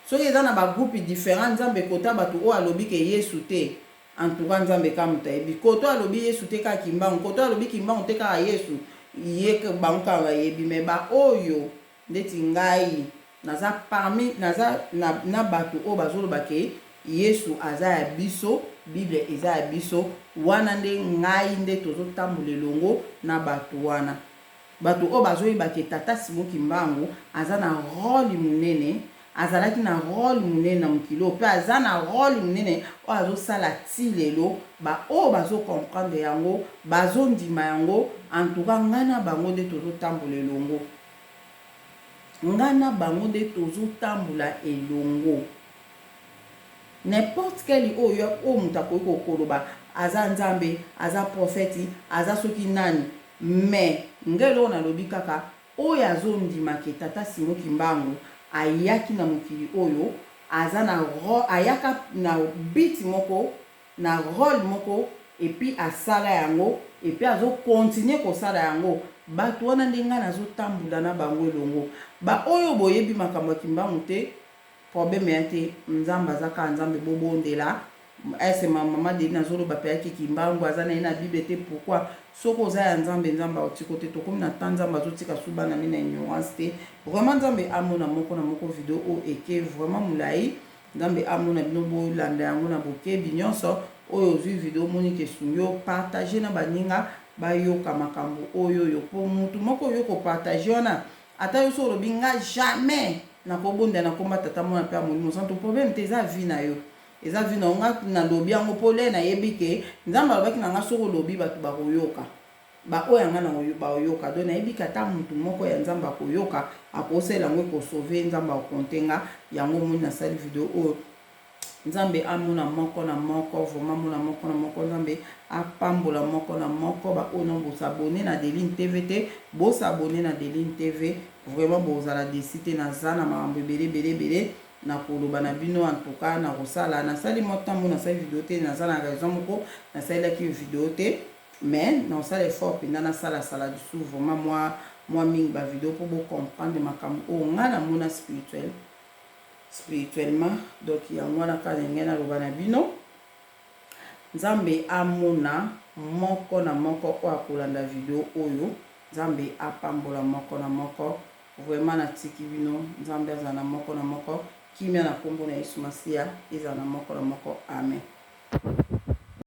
Soki eza na ba groupe différent, nzambe kota bato o alobi ke Yesu te. En tout cas nzambe ka mutayebi. Koto alobi Yesu te ka Kimbangu, koto alobi Kimbangu te ka Yesu. Ye ke banka ba yebi. Mais ba oyo ndeti ngai naza parmi na bato o bazoloba ke Yesu aza ya biso, Bible eza ya biso. Wana nde ngai nde tozotambola elongo na bato wana. Bato o bazoyeba ke tata Simon Kimbangu aza na rôle munene, azalaki na rôle munene na mokilo, pe aza na rôle munene o azosala ti lelo. Ba o bazo comprendre yango, bazo ndima yango. En tout cas ngana bango nde tozotambola elongo, ngana bango nde tozotambola elongo. N'importe quel oyo o mutakoki kokoloba aza nzambe, aza prophète, aza soki nani. Mais ngelo na lobi kaka oyo azondima ke tata Simon Kimbangu ayaki na mokili oyo aza na ayaka na beat moko na rôle moko, et puis asala yango, et puis azo continuer kosala yango. Bato wana ndinga nazotambola na bango elongo. Ba oyo boyebi makambo ya Kimbangu te, problème ya te. Nzamba zaka nzambe bobondela, ese mama de nazolo bapeyaki kimbangu aza na ye na bible te pourquoi soko oza ya nzambe nzambe aotiko te tokomi na ta nzambe azotika su bana mi na ignorance te vraiment nzambe amona moko na moko video oyo eke vraiment molai nzambe amona bino bolanda yango na bokebi nyonso oyo ozwi video omoniki esungi yo partage na baninga bayoka makambo oyo yo po mutu moko oyo kopartage wana ata yo so olobi nga jamais nakobonda nakomba tata mona mpe ya molimo santo problème te eza vi na yo eza vi na nga na lobi yango po le nayebi ke nzambe alobaki na nga soko lobi bato bakoyoka baoyo yanga na baoyoka do nayebi ke ata mutu moko ya nzambe akoyoka akosala yango ekosauve nzambe akontenga yango moni nasali video oyo nzambe amona moko na moko vraiment mona moko na moko nzambe apambola moko na moko baoyo no bosabone na Deline TV te bosabone na Deline TV vraiment bozala desi te naza na makambo ebele na koloba na bino en tout cas na kosala nasali motambo nasali video te naza na raison moko nasalelaki video te mais nasala effort mpenza nasala dusu vraiment moi mingi bavideo mpo bocomprendre makambo oyo nga na mona spirituellement donc yango wana kaka ndenge naloba na bino nzambe amona moko na moko oyo akolanda video oyo nzambe apambola moko na moko vraiment natiki bino nzambe azala na moko na moko kimia na kombo na Yesu Masiya ezala na moko na moko amen.